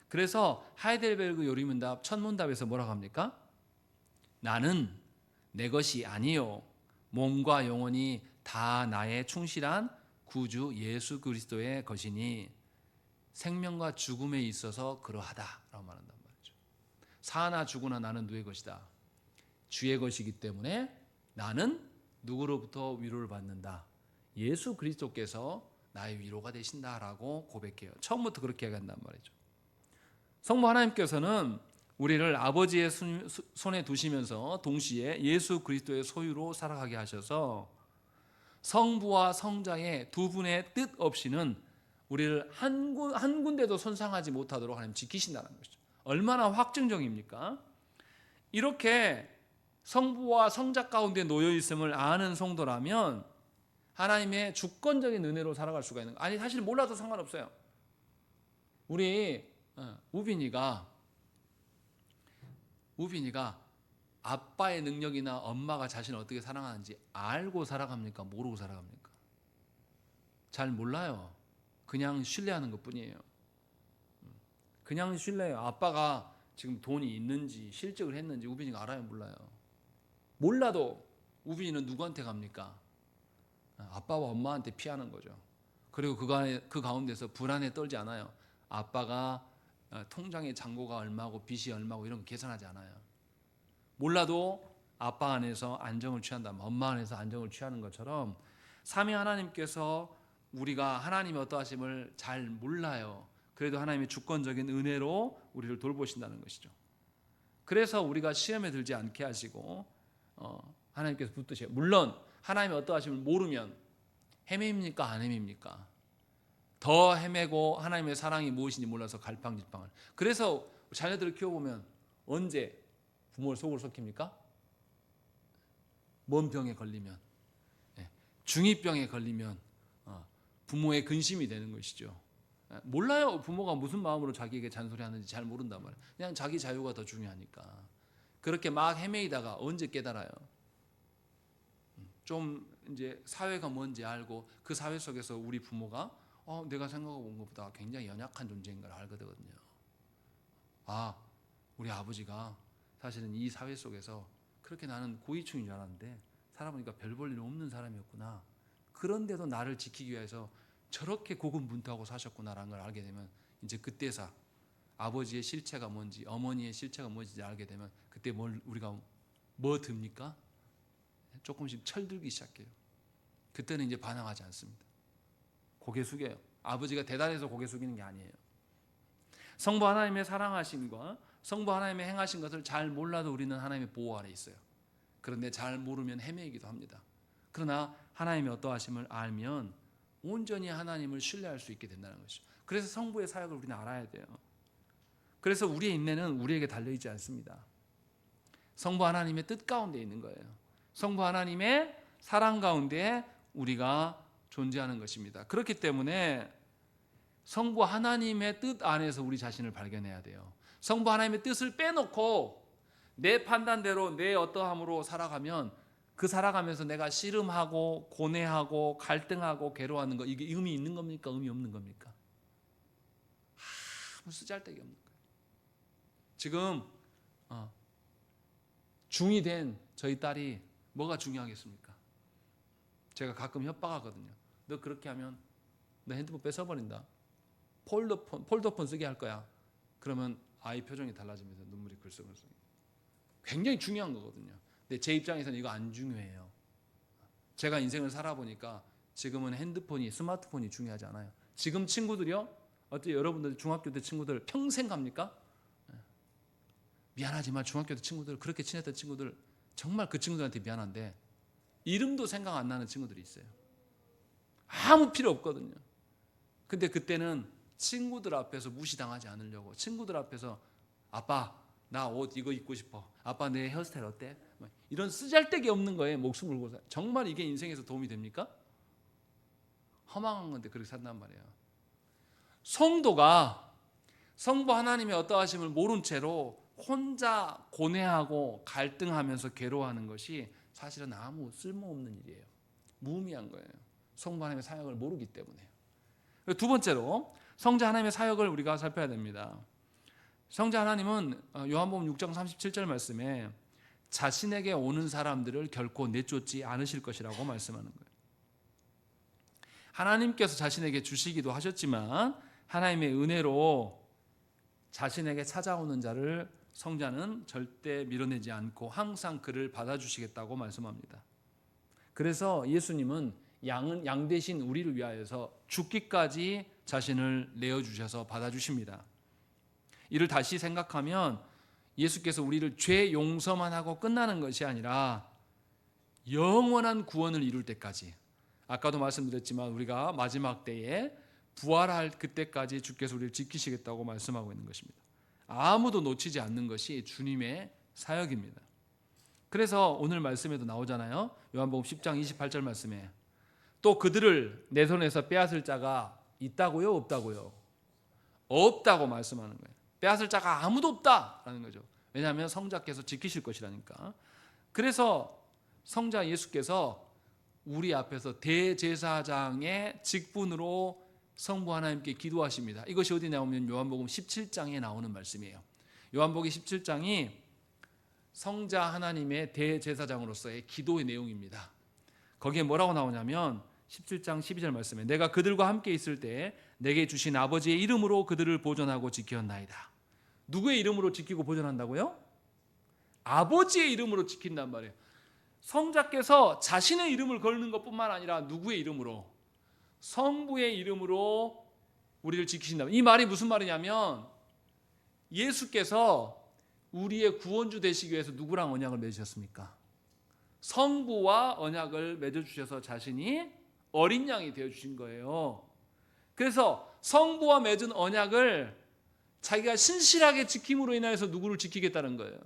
Speaker 1: 그래서 하이델베르그 요리문답 첫 문답에서 뭐라고 합니까? 나는 내 것이 아니요 몸과 영혼이 다 나의 충실한 구주 예수 그리스도의 것이니 생명과 죽음에 있어서 그러하다라고 말한단 말이죠. 사나 죽으나 나는 누구의 것이다? 주의 것이기 때문에 나는 누구로부터 위로를 받는다? 예수 그리스도께서 나의 위로가 되신다라고 고백해요. 처음부터 그렇게 얘기한단 말이죠. 성부 하나님께서는 우리를 아버지의 손에 두시면서 동시에 예수 그리스도의 소유로 살아가게 하셔서 성부와 성자의 두 분의 뜻 없이는 우리를 한 군데도 손상하지 못하도록 하나님 지키신다는 것이죠. 얼마나 확증적입니까? 이렇게 성부와 성자 가운데 놓여 있음을 아는 성도라면 하나님의 주권적인 은혜로 살아갈 수가 있는 거예요. 아니 사실 몰라도 상관없어요. 우리 우빈이가 아빠의 능력이나 엄마가 자신을 어떻게 사랑하는지 알고 살아갑니까? 모르고 살아갑니까? 잘 몰라요. 그냥 신뢰하는 것뿐이에요. 그냥 신뢰해요. 아빠가 지금 돈이 있는지 실적을 했는지 우빈이가 알아요? 몰라요? 몰라도 우빈이는 누구한테 갑니까? 아빠와 엄마한테 피하는 거죠. 그리고 그 가운데서 불안에 떨지 않아요. 아빠가 통장의 잔고가 얼마고 빚이 얼마고 이런 거 계산하지 않아요. 몰라도 아빠 안에서 안정을 취한다면 엄마 안에서 안정을 취하는 것처럼 삼위 하나님께서 우리가 하나님의 어떠하심을 잘 몰라요. 그래도 하나님의 주권적인 은혜로 우리를 돌보신다는 것이죠. 그래서 우리가 시험에 들지 않게 하시고 하나님께서 붙드셔요. 물론 하나님의 어떠하심을 모르면 헤매입니까? 안 헤매입니까? 더 헤매고 하나님의 사랑이 무엇인지 몰라서 갈팡질팡을. 그래서 자녀들을 키워보면 언제 부모를 속을 썩힙니까? 뭔 병에 걸리면, 중2병에 걸리면 부모의 근심이 되는 것이죠. 몰라요. 부모가 무슨 마음으로 자기에게 잔소리하는지 잘 모른단 말이에요. 그냥 자기 자유가 더 중요하니까. 그렇게 막 헤매이다가 언제 깨달아요? 좀 이제 사회가 뭔지 알고 그 사회 속에서 우리 부모가 내가 생각하고 온 것보다 굉장히 연약한 존재인 걸 알거든요. 우리 아버지가 사실은 이 사회 속에서 그렇게 나는 고위층인 줄 알았는데 살아보니까 별 볼 일 없는 사람이었구나. 그런데도 나를 지키기 위해서 저렇게 고군분투하고 사셨구나라는 걸 알게 되면 이제 그때서 아버지의 실체가 뭔지 어머니의 실체가 뭔지 알게 되면 그때 우리가 뭐 듭니까? 조금씩 철들기 시작해요. 그때는 이제 반항하지 않습니다. 고개 숙여요. 아버지가 대단해서 고개 숙이는 게 아니에요. 성부 하나님의 사랑하심과 성부 하나님의 행하신 것을 잘 몰라도 우리는 하나님의 보호 아래 있어요. 그런데 잘 모르면 헤매이기도 합니다. 그러나 하나님의 어떠하심을 알면 온전히 하나님을 신뢰할 수 있게 된다는 것이죠. 그래서 성부의 사역을 우리는 알아야 돼요. 그래서 우리의 인내는 우리에게 달려있지 않습니다. 성부 하나님의 뜻 가운데 있는 거예요. 성부 하나님의 사랑 가운데 우리가 존재하는 것입니다. 그렇기 때문에 성부 하나님의 뜻 안에서 우리 자신을 발견해야 돼요. 성부 하나님의 뜻을 빼놓고 내 판단대로 내 어떠함으로 살아가면 그 살아가면서 내가 씨름하고 고뇌하고 갈등하고 괴로워하는 거, 이게 의미 있는 겁니까? 의미 없는 겁니까? 아무 쓰잘데기 없는 거예요. 지금 중이 된 저희 딸이 뭐가 중요하겠습니까? 제가 가끔 협박하거든요. 너 그렇게 하면 너 핸드폰 뺏어버린다. 폴더폰 쓰게 할 거야. 그러면 아이 표정이 달라지면서 눈물이 글썽글썽. 굉장히 중요한 거거든요. 근데 제 입장에서는 이거 안 중요해요. 제가 인생을 살아보니까 지금은 핸드폰이, 스마트폰이 중요하지 않아요. 지금 친구들이요? 어때 여러분들 중학교 때 친구들 평생 갑니까? 미안하지만 중학교 때 친구들, 그렇게 친했던 친구들 정말 그 친구들한테 미안한데 이름도 생각 안 나는 친구들이 있어요. 아무 필요 없거든요. 근데 그때는 친구들 앞에서 무시당하지 않으려고 친구들 앞에서 아빠 나 옷 이거 입고 싶어. 아빠 내 헤어스타일 어때? 이런 쓰잘데기 없는 거에 목숨 걸고 살. 정말 이게 인생에서 도움이 됩니까? 허망한 건데 그렇게 산단 말이에요. 성도가 성부 하나님의 어떠하심을 모른 채로 혼자 고뇌하고 갈등하면서 괴로워하는 것이 사실은 아무 쓸모없는 일이에요. 무의미한 거예요. 성부 하나님의 사역을 모르기 때문에. 두 번째로 성자 하나님의 사역을 우리가 살펴야 됩니다. 성자 하나님은 요한복음 6장 37절 말씀에 자신에게 오는 사람들을 결코 내쫓지 않으실 것이라고 말씀하는 거예요. 하나님께서 자신에게 주시기도 하셨지만 하나님의 은혜로 자신에게 찾아오는 자를 성자는 절대 밀어내지 않고 항상 그를 받아주시겠다고 말씀합니다. 그래서 예수님은 양 대신 우리를 위하여서 죽기까지 자신을 내어주셔서 받아주십니다. 이를 다시 생각하면 예수께서 우리를 죄 용서만 하고 끝나는 것이 아니라 영원한 구원을 이룰 때까지, 아까도 말씀드렸지만 우리가 마지막 때에 부활할 그때까지 주께서 우리를 지키시겠다고 말씀하고 있는 것입니다. 아무도 놓치지 않는 것이 주님의 사역입니다. 그래서 오늘 말씀에도 나오잖아요. 요한복음 10장 28절 말씀에 또 그들을 내 손에서 빼앗을 자가 있다고요? 없다고요? 없다고 말씀하는 거예요. 빼앗을 자가 아무도 없다라는 거죠. 왜냐하면 성자께서 지키실 것이라니까. 그래서 성자 예수께서 우리 앞에서 대제사장의 직분으로 성부 하나님께 기도하십니다. 이것이 어디 나오면 요한복음 17장에 나오는 말씀이에요. 요한복음 17장이 성자 하나님의 대제사장으로서의 기도의 내용입니다. 거기에 뭐라고 나오냐면 17장 12절 말씀에 내가 그들과 함께 있을 때 내게 주신 아버지의 이름으로 그들을 보존하고 지켰나이다. 누구의 이름으로 지키고 보존한다고요? 아버지의 이름으로 지킨단 말이에요. 성자께서 자신의 이름을 걸는 것뿐만 아니라 누구의 이름으로? 성부의 이름으로 우리를 지키신다. 이 말이 무슨 말이냐면 예수께서 우리의 구원주 되시기 위해서 누구랑 언약을 맺으셨습니까? 성부와 언약을 맺어주셔서 자신이 어린 양이 되어주신 거예요. 그래서 성부와 맺은 언약을 자기가 신실하게 지킴으로 인하여서 누구를 지키겠다는 거예요?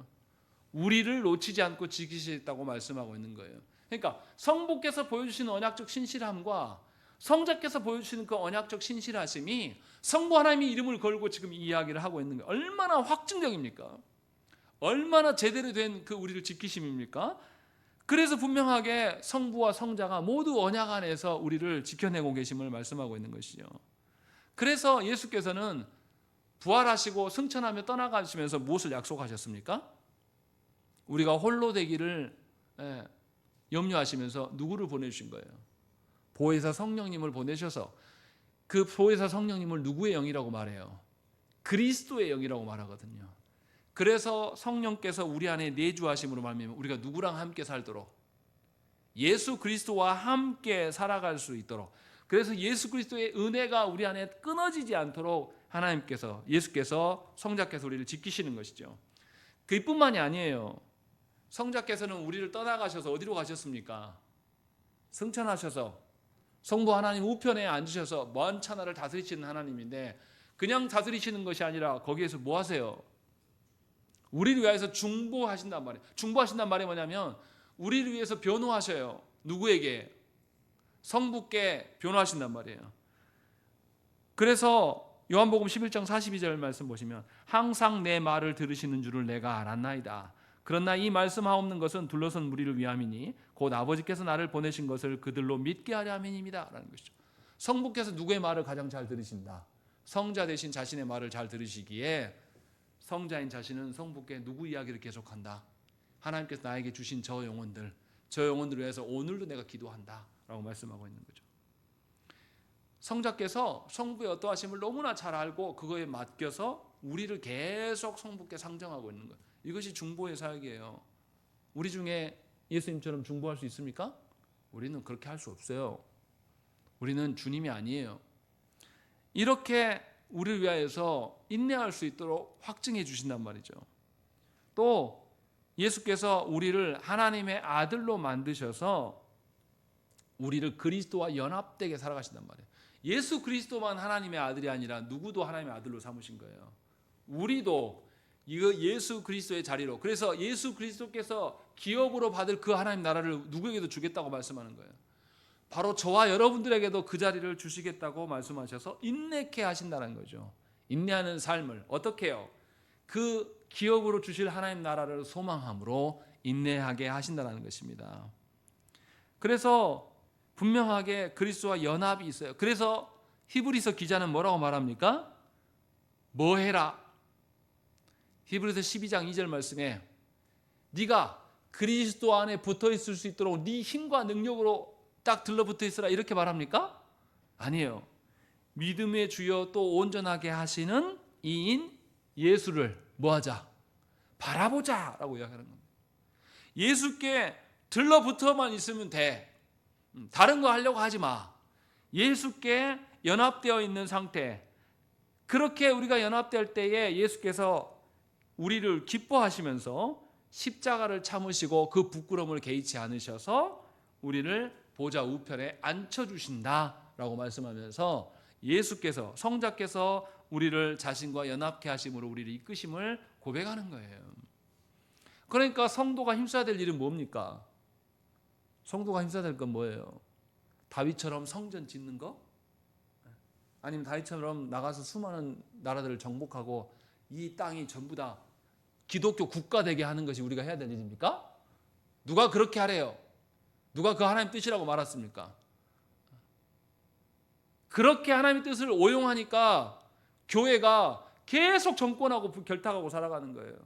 Speaker 1: 우리를 놓치지 않고 지키시겠다고 말씀하고 있는 거예요. 그러니까 성부께서 보여주시는 언약적 신실함과 성자께서 보여주시는 그 언약적 신실하심이 성부 하나님의 이름을 걸고 지금 이 이야기를 하고 있는 거예요. 얼마나 확증적입니까? 얼마나 제대로 된 그 우리를 지키심입니까? 그래서 분명하게 성부와 성자가 모두 언약 안에서 우리를 지켜내고 계심을 말씀하고 있는 것이죠. 그래서 예수께서는 부활하시고 승천하며 떠나가시면서 무엇을 약속하셨습니까? 우리가 홀로 되기를 염려하시면서 누구를 보내주신 거예요? 보혜사 성령님을 보내셔서 그 보혜사 성령님을 누구의 영이라고 말해요? 그리스도의 영이라고 말하거든요. 그래서 성령께서 우리 안에 내주하심으로 말미암아 우리가 누구랑 함께 살도록 예수 그리스도와 함께 살아갈 수 있도록, 그래서 예수 그리스도의 은혜가 우리 안에 끊어지지 않도록 하나님께서, 예수께서, 성자께서 우리를 지키시는 것이죠. 그뿐만이 아니에요. 성자께서는 우리를 떠나가셔서 어디로 가셨습니까? 승천하셔서 성부 하나님 우편에 앉으셔서 만천하를 다스리시는 하나님인데 그냥 다스리시는 것이 아니라 거기에서 뭐 하세요? 우리를 위해서 중보하신단 말이에요. 중보하신단 말이 뭐냐면 우리를 위해서 변호하셔요. 누구에게? 성부께 변호하신단 말이에요. 그래서 요한복음 11장 42절 말씀 보시면 항상 내 말을 들으시는 줄을 내가 알았나이다. 그러나 이 말씀하옵는 것은 둘러선 무리를 위함이니 곧 아버지께서 나를 보내신 것을 그들로 믿게 하려 함이니이다 라는 것이죠. 성부께서 누구의 말을 가장 잘 들으신다? 성자 되신 자신의 말을 잘 들으시기에 성자인 자신은 성부께 누구 이야기를 계속한다? 하나님께서 나에게 주신 저 영혼들을 위해서 오늘도 내가 기도한다 라고 말씀하고 있는 거죠. 성자께서 성부의 어떠하심을 너무나 잘 알고 그거에 맡겨서 우리를 계속 성부께 상정하고 있는 거예요. 이것이 중보의 사역이에요. 우리 중에 예수님처럼 중보할 수 있습니까? 우리는 그렇게 할 수 없어요. 우리는 주님이 아니에요. 이렇게 우리를 위하여서 인내할 수 있도록 확증해 주신단 말이죠. 또 예수께서 우리를 하나님의 아들로 만드셔서 우리를 그리스도와 연합되게 살아가신단 말이에요. 예수 그리스도만 하나님의 아들이 아니라 누구도 하나님의 아들로 삼으신 거예요. 우리도 이거 예수 그리스도의 자리로, 그래서 예수 그리스도께서 기업으로 받을 그 하나님 나라를 누구에게도 주겠다고 말씀하는 거예요. 바로 저와 여러분들에게도 그 자리를 주시겠다고 말씀하셔서 인내케 하신다는 거죠. 인내하는 삶을 어떻게 해요? 그 기업으로 주실 하나님 나라를 소망함으로 인내하게 하신다는 것입니다. 그래서 분명하게 그리스도와 연합이 있어요. 그래서 히브리서 기자는 뭐라고 말합니까? 뭐 해라? 히브리서 12장 2절 말씀에 네가 그리스도 안에 붙어 있을 수 있도록 네 힘과 능력으로 딱 들러붙어 있으라 이렇게 말합니까? 아니에요. 믿음의 주여 또 온전하게 하시는 이인 예수를 뭐하자? 바라보자 라고 이야기하는 겁니다. 예수께 들러붙어만 있으면 돼. 다른 거 하려고 하지 마. 예수께 연합되어 있는 상태. 그렇게 우리가 연합될 때에 예수께서 우리를 기뻐하시면서 십자가를 참으시고 그 부끄러움을 개의치 않으셔서 우리를 보좌 우편에 앉혀주신다라고 말씀하면서 예수께서 성자께서 우리를 자신과 연합케 하심으로 우리를 이끄심을 고백하는 거예요. 그러니까 성도가 힘써야 될 일은 뭡니까? 성도가 힘써야 될 건 뭐예요? 다윗처럼 성전 짓는 거? 아니면 다윗처럼 나가서 수많은 나라들을 정복하고 이 땅이 전부 다 기독교 국가 되게 하는 것이 우리가 해야 될 일입니까? 누가 그렇게 하래요? 누가 그 하나님 뜻이라고 말했습니까? 그렇게 하나님의 뜻을 오용하니까 교회가 계속 정권하고 결탁하고 살아가는 거예요.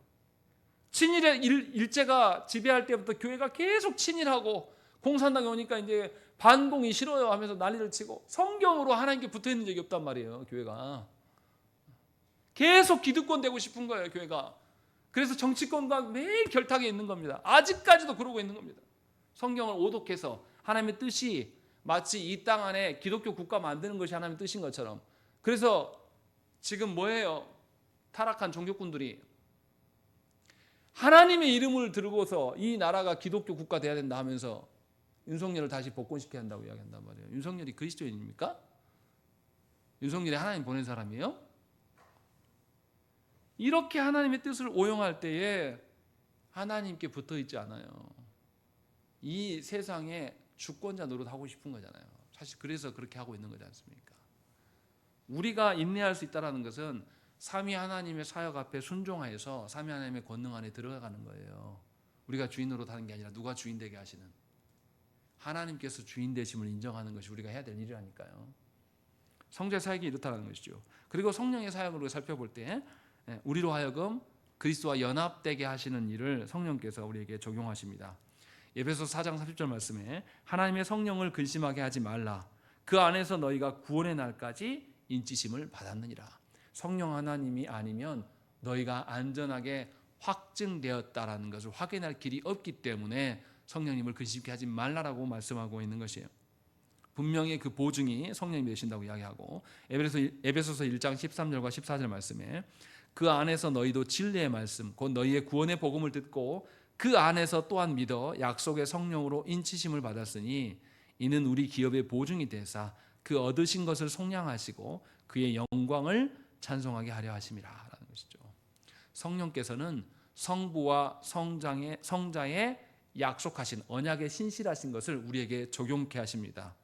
Speaker 1: 친일의 일제가 지배할 때부터 교회가 계속 친일하고 공산당이 오니까 이제 반공이 싫어요 하면서 난리를 치고 성경으로 하나님께 붙어있는 적이 없단 말이에요. 교회가 계속 기득권 되고 싶은 거예요. 교회가 그래서 정치권과 매일 결탁에 있는 겁니다. 아직까지도 그러고 있는 겁니다. 성경을 오독해서 하나님의 뜻이 마치 이 땅 안에 기독교 국가 만드는 것이 하나님의 뜻인 것처럼. 그래서 지금 뭐예요? 타락한 종교꾼들이 하나님의 이름을 들고서 이 나라가 기독교 국가 돼야 된다 하면서 윤석열을 다시 복권시켜야 한다고 이야기한단 말이에요. 윤석열이 그리스도인입니까? 윤석열이 하나님 보낸 사람이에요? 이렇게 하나님의 뜻을 오용할 때에 하나님께 붙어 있지 않아요. 이 세상에 주권자 노릇하고 싶은 거잖아요. 사실 그래서 그렇게 하고 있는 거지 않습니까? 우리가 인내할 수 있다는 것은 삼위 하나님의 사역 앞에 순종하여서 삼위 하나님의 권능 안에 들어가는 거예요. 우리가 주인 노릇하는 게 아니라 누가 주인 되게 하시는, 하나님께서 주인 되심을 인정하는 것이 우리가 해야 될 일이라니까요. 성자의 사역이 이렇다는 것이죠. 그리고 성령의 사역으로 살펴볼 때 우리로 하여금 그리스도와 연합되게 하시는 일을 성령께서 우리에게 적용하십니다. 에베소서 4장 30절 말씀에 하나님의 성령을 근심하게 하지 말라. 그 안에서 너희가 구원의 날까지 인치심을 받았느니라. 성령 하나님이 아니면 너희가 안전하게 확증되었다라는 것을 확인할 길이 없기 때문에 성령님을 근심케 하지 말라라고 말씀하고 있는 것이에요. 분명히 그 보증이 성령님이 되신다고 이야기하고 에베소서 1장 13절과 14절 말씀에 그 안에서 너희도 진리의 말씀 곧 너희의 구원의 복음을 듣고 그 안에서 또한 믿어 약속의 성령으로 인치심을 받았으니 이는 우리 기업의 보증이 되사 그 얻으신 것을 속량하시고 그의 영광을 찬송하게 하려 하심이라라는 것이죠. 성령께서는 성부와 성자의 약속하신 언약에 신실하신 것을 우리에게 적용케 하십니다.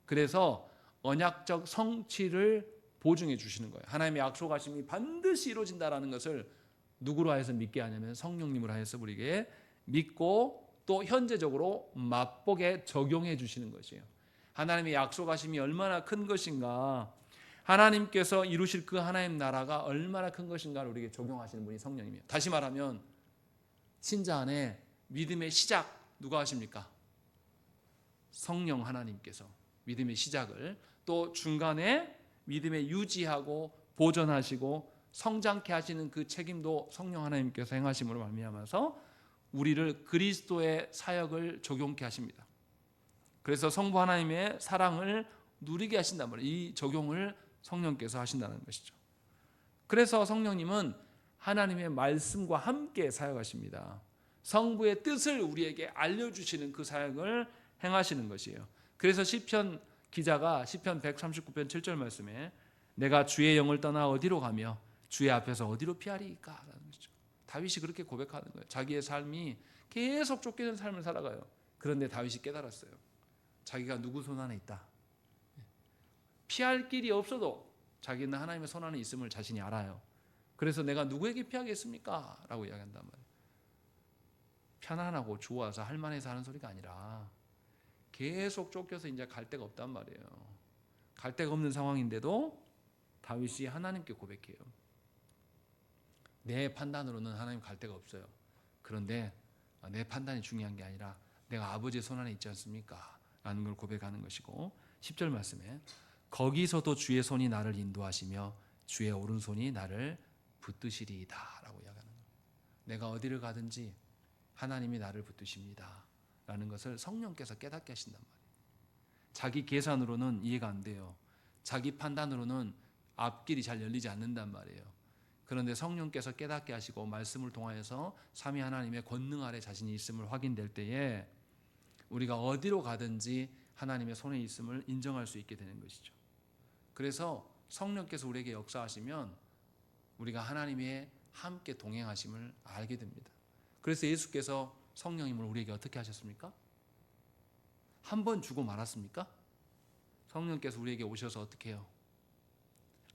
Speaker 1: 그래서 언약적 성취를 보증해 주시는 거예요. 하나님의 약속하심이 반드시 이루어진다라는 것을 누구로 하여서 믿게 하냐면 성령님으로 하여서 우리에게 믿고 또 현재적으로 맛보게 적용해 주시는 것이에요. 하나님의 약속하심이 얼마나 큰 것인가, 하나님께서 이루실 그 하나님 나라가 얼마나 큰 것인가를 우리에게 적용하시는 분이 성령님이에요. 다시 말하면 신자 안에 믿음의 시작 누가 하십니까? 성령 하나님께서 믿음의 시작을, 또 중간에 믿음에 유지하고 보존하시고 성장케 하시는 그 책임도 성령 하나님께서 행하심으로 말미암아서 우리를 그리스도의 사역을 적용케 하십니다. 그래서 성부 하나님의 사랑을 누리게 하신단 말이에요. 이 적용을 성령께서 하신다는 것이죠. 그래서 성령님은 하나님의 말씀과 함께 사역하십니다. 성부의 뜻을 우리에게 알려주시는 그 사역을 행하시는 것이에요. 그래서 시편 기자가 시편 139편 7절 말씀에 내가 주의 영을 떠나 어디로 가며 주의 앞에서 어디로 피하리까? 라는 것이죠. 다윗이 그렇게 고백하는 거예요. 자기의 삶이 계속 쫓기는 삶을 살아가요. 그런데 다윗이 깨달았어요. 자기가 누구 손 안에 있다. 피할 길이 없어도 자기는 하나님의 손 안에 있음을 자신이 알아요. 그래서 내가 누구에게 피하겠습니까? 라고 이야기한단 말이에요. 편안하고 좋아서 할만해서 하는 소리가 아니라 계속 쫓겨서 이제 갈 데가 없단 말이에요. 갈 데가 없는 상황인데도 다윗이 하나님께 고백해요. 내 판단으로는 하나님 갈 데가 없어요. 그런데 내 판단이 중요한 게 아니라 내가 아버지의 손 안에 있지 않습니까? 라는 걸 고백하는 것이고, 10절 말씀에 거기서도 주의 손이 나를 인도하시며 주의 오른손이 나를 붙드시리이다 라고 이야기하는 거예요. 내가 어디를 가든지 하나님이 나를 붙드십니다 라는 것을 성령께서 깨닫게 하신단 말이에요. 자기 계산으로는 이해가 안 돼요. 자기 판단으로는 앞길이 잘 열리지 않는단 말이에요. 그런데 성령께서 깨닫게 하시고 말씀을 통하여서 삼위 하나님의 권능 아래 자신이 있음을 확인될 때에 우리가 어디로 가든지 하나님의 손에 있음을 인정할 수 있게 되는 것이죠. 그래서 성령께서 우리에게 역사하시면 우리가 하나님의 함께 동행하심을 알게 됩니다. 그래서 예수께서 성령님을 우리에게 어떻게 하셨습니까? 한 번 주고 말았습니까? 성령께서 우리에게 오셔서 어떻게 해요?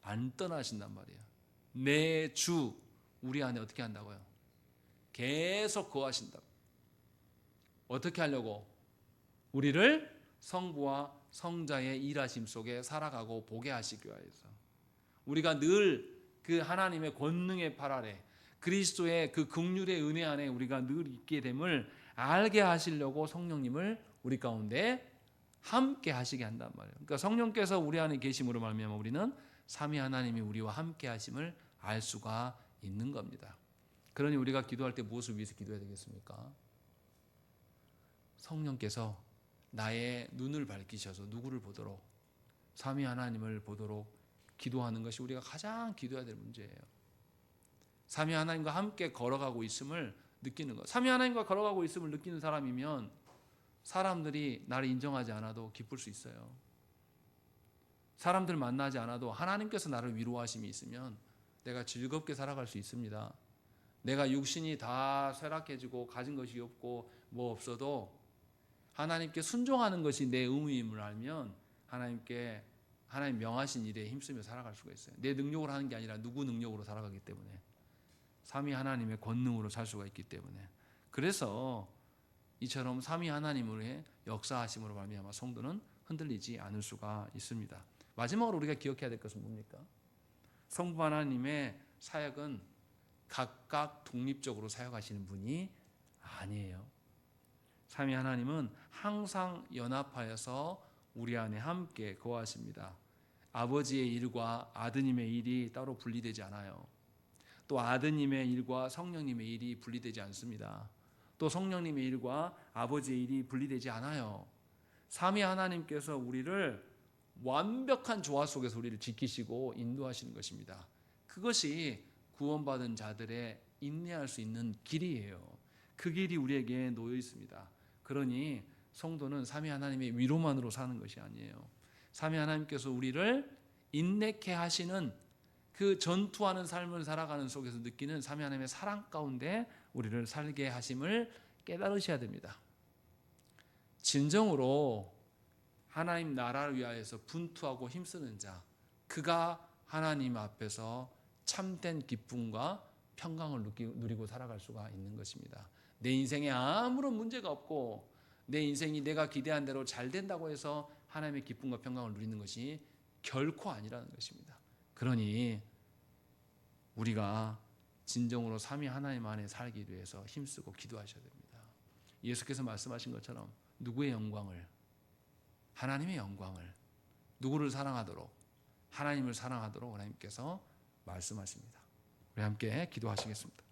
Speaker 1: 안 떠나신단 말이에요. 내 주 우리 안에 어떻게 한다고요? 계속 거하신다고. 어떻게 하려고? 우리를 성부와 성자의 일하심 속에 살아가고 보게 하시기 위해서, 우리가 늘 그 하나님의 권능의 팔 아래 그리스도의 그 긍휼의 은혜 안에 우리가 늘 있게 됨을 알게 하시려고 성령님을 우리 가운데 함께 하시게 한단 말이에요. 그러니까 성령께서 우리 안에 계심으로 말미암아 우리는 삼위 하나님이 우리와 함께 하심을 알 수가 있는 겁니다. 그러니 우리가 기도할 때 무엇을 위해서 기도해야 되겠습니까? 성령께서 나의 눈을 밝히셔서 누구를 보도록, 삼위 하나님을 보도록 기도하는 것이 우리가 가장 기도해야 될 문제예요. 삼위 하나님과 함께 걸어가고 있음을 느끼는 것. 삼위 하나님과 걸어가고 있음을 느끼는 사람이면 사람들이 나를 인정하지 않아도 기쁠 수 있어요. 사람들 만나지 않아도 하나님께서 나를 위로하심이 있으면 내가 즐겁게 살아갈 수 있습니다. 내가 육신이 다 쇠락해지고 가진 것이 없고 뭐 없어도 하나님께 순종하는 것이 내 의무임을 알면 하나님 명하신 일에 힘쓰며 살아갈 수가 있어요. 내 능력으로 하는 게 아니라 누구 능력으로 살아가기 때문에, 삼위 하나님의 권능으로 살 수가 있기 때문에. 그래서 이처럼 삼위 하나님의 역사하심으로 말미암아 성도는 흔들리지 않을 수가 있습니다. 마지막으로 우리가 기억해야 될 것은 뭡니까? 성부 하나님의 사역은 각각 독립적으로 사역하시는 분이 아니에요. 삼위 하나님은 항상 연합하여서 우리 안에 함께 거하십니다. 아버지의 일과 아드님의 일이 따로 분리되지 않아요. 또 아드님의 일과 성령님의 일이 분리되지 않습니다. 또 성령님의 일과 아버지의 일이 분리되지 않아요. 삼위 하나님께서 우리를 완벽한 조화 속에서 우리를 지키시고 인도하시는 것입니다. 그것이 구원받은 자들의 인내할 수 있는 길이에요. 그 길이 우리에게 놓여 있습니다. 그러니 성도는 삼위 하나님의 위로만으로 사는 것이 아니에요. 삼위 하나님께서 우리를 인내케 하시는 그 전투하는 삶을 살아가는 속에서 느끼는 삼위 하나님의 사랑 가운데 우리를 살게 하심을 깨달으셔야 됩니다. 진정으로 하나님 나라를 위하여서 분투하고 힘쓰는 자, 그가 하나님 앞에서 참된 기쁨과 평강을 누리고 살아갈 수가 있는 것입니다. 내 인생에 아무런 문제가 없고 내 인생이 내가 기대한 대로 잘 된다고 해서 하나님의 기쁨과 평강을 누리는 것이 결코 아니라는 것입니다. 그러니 우리가 진정으로 삼위 하나님 안에 살기 위해서 힘쓰고 기도하셔야 됩니다. 예수께서 말씀하신 것처럼 누구의 영광을? 하나님의 영광을. 누구를 사랑하도록? 하나님을 사랑하도록 하나님께서 말씀하십니다. 우리 함께 기도하시겠습니다.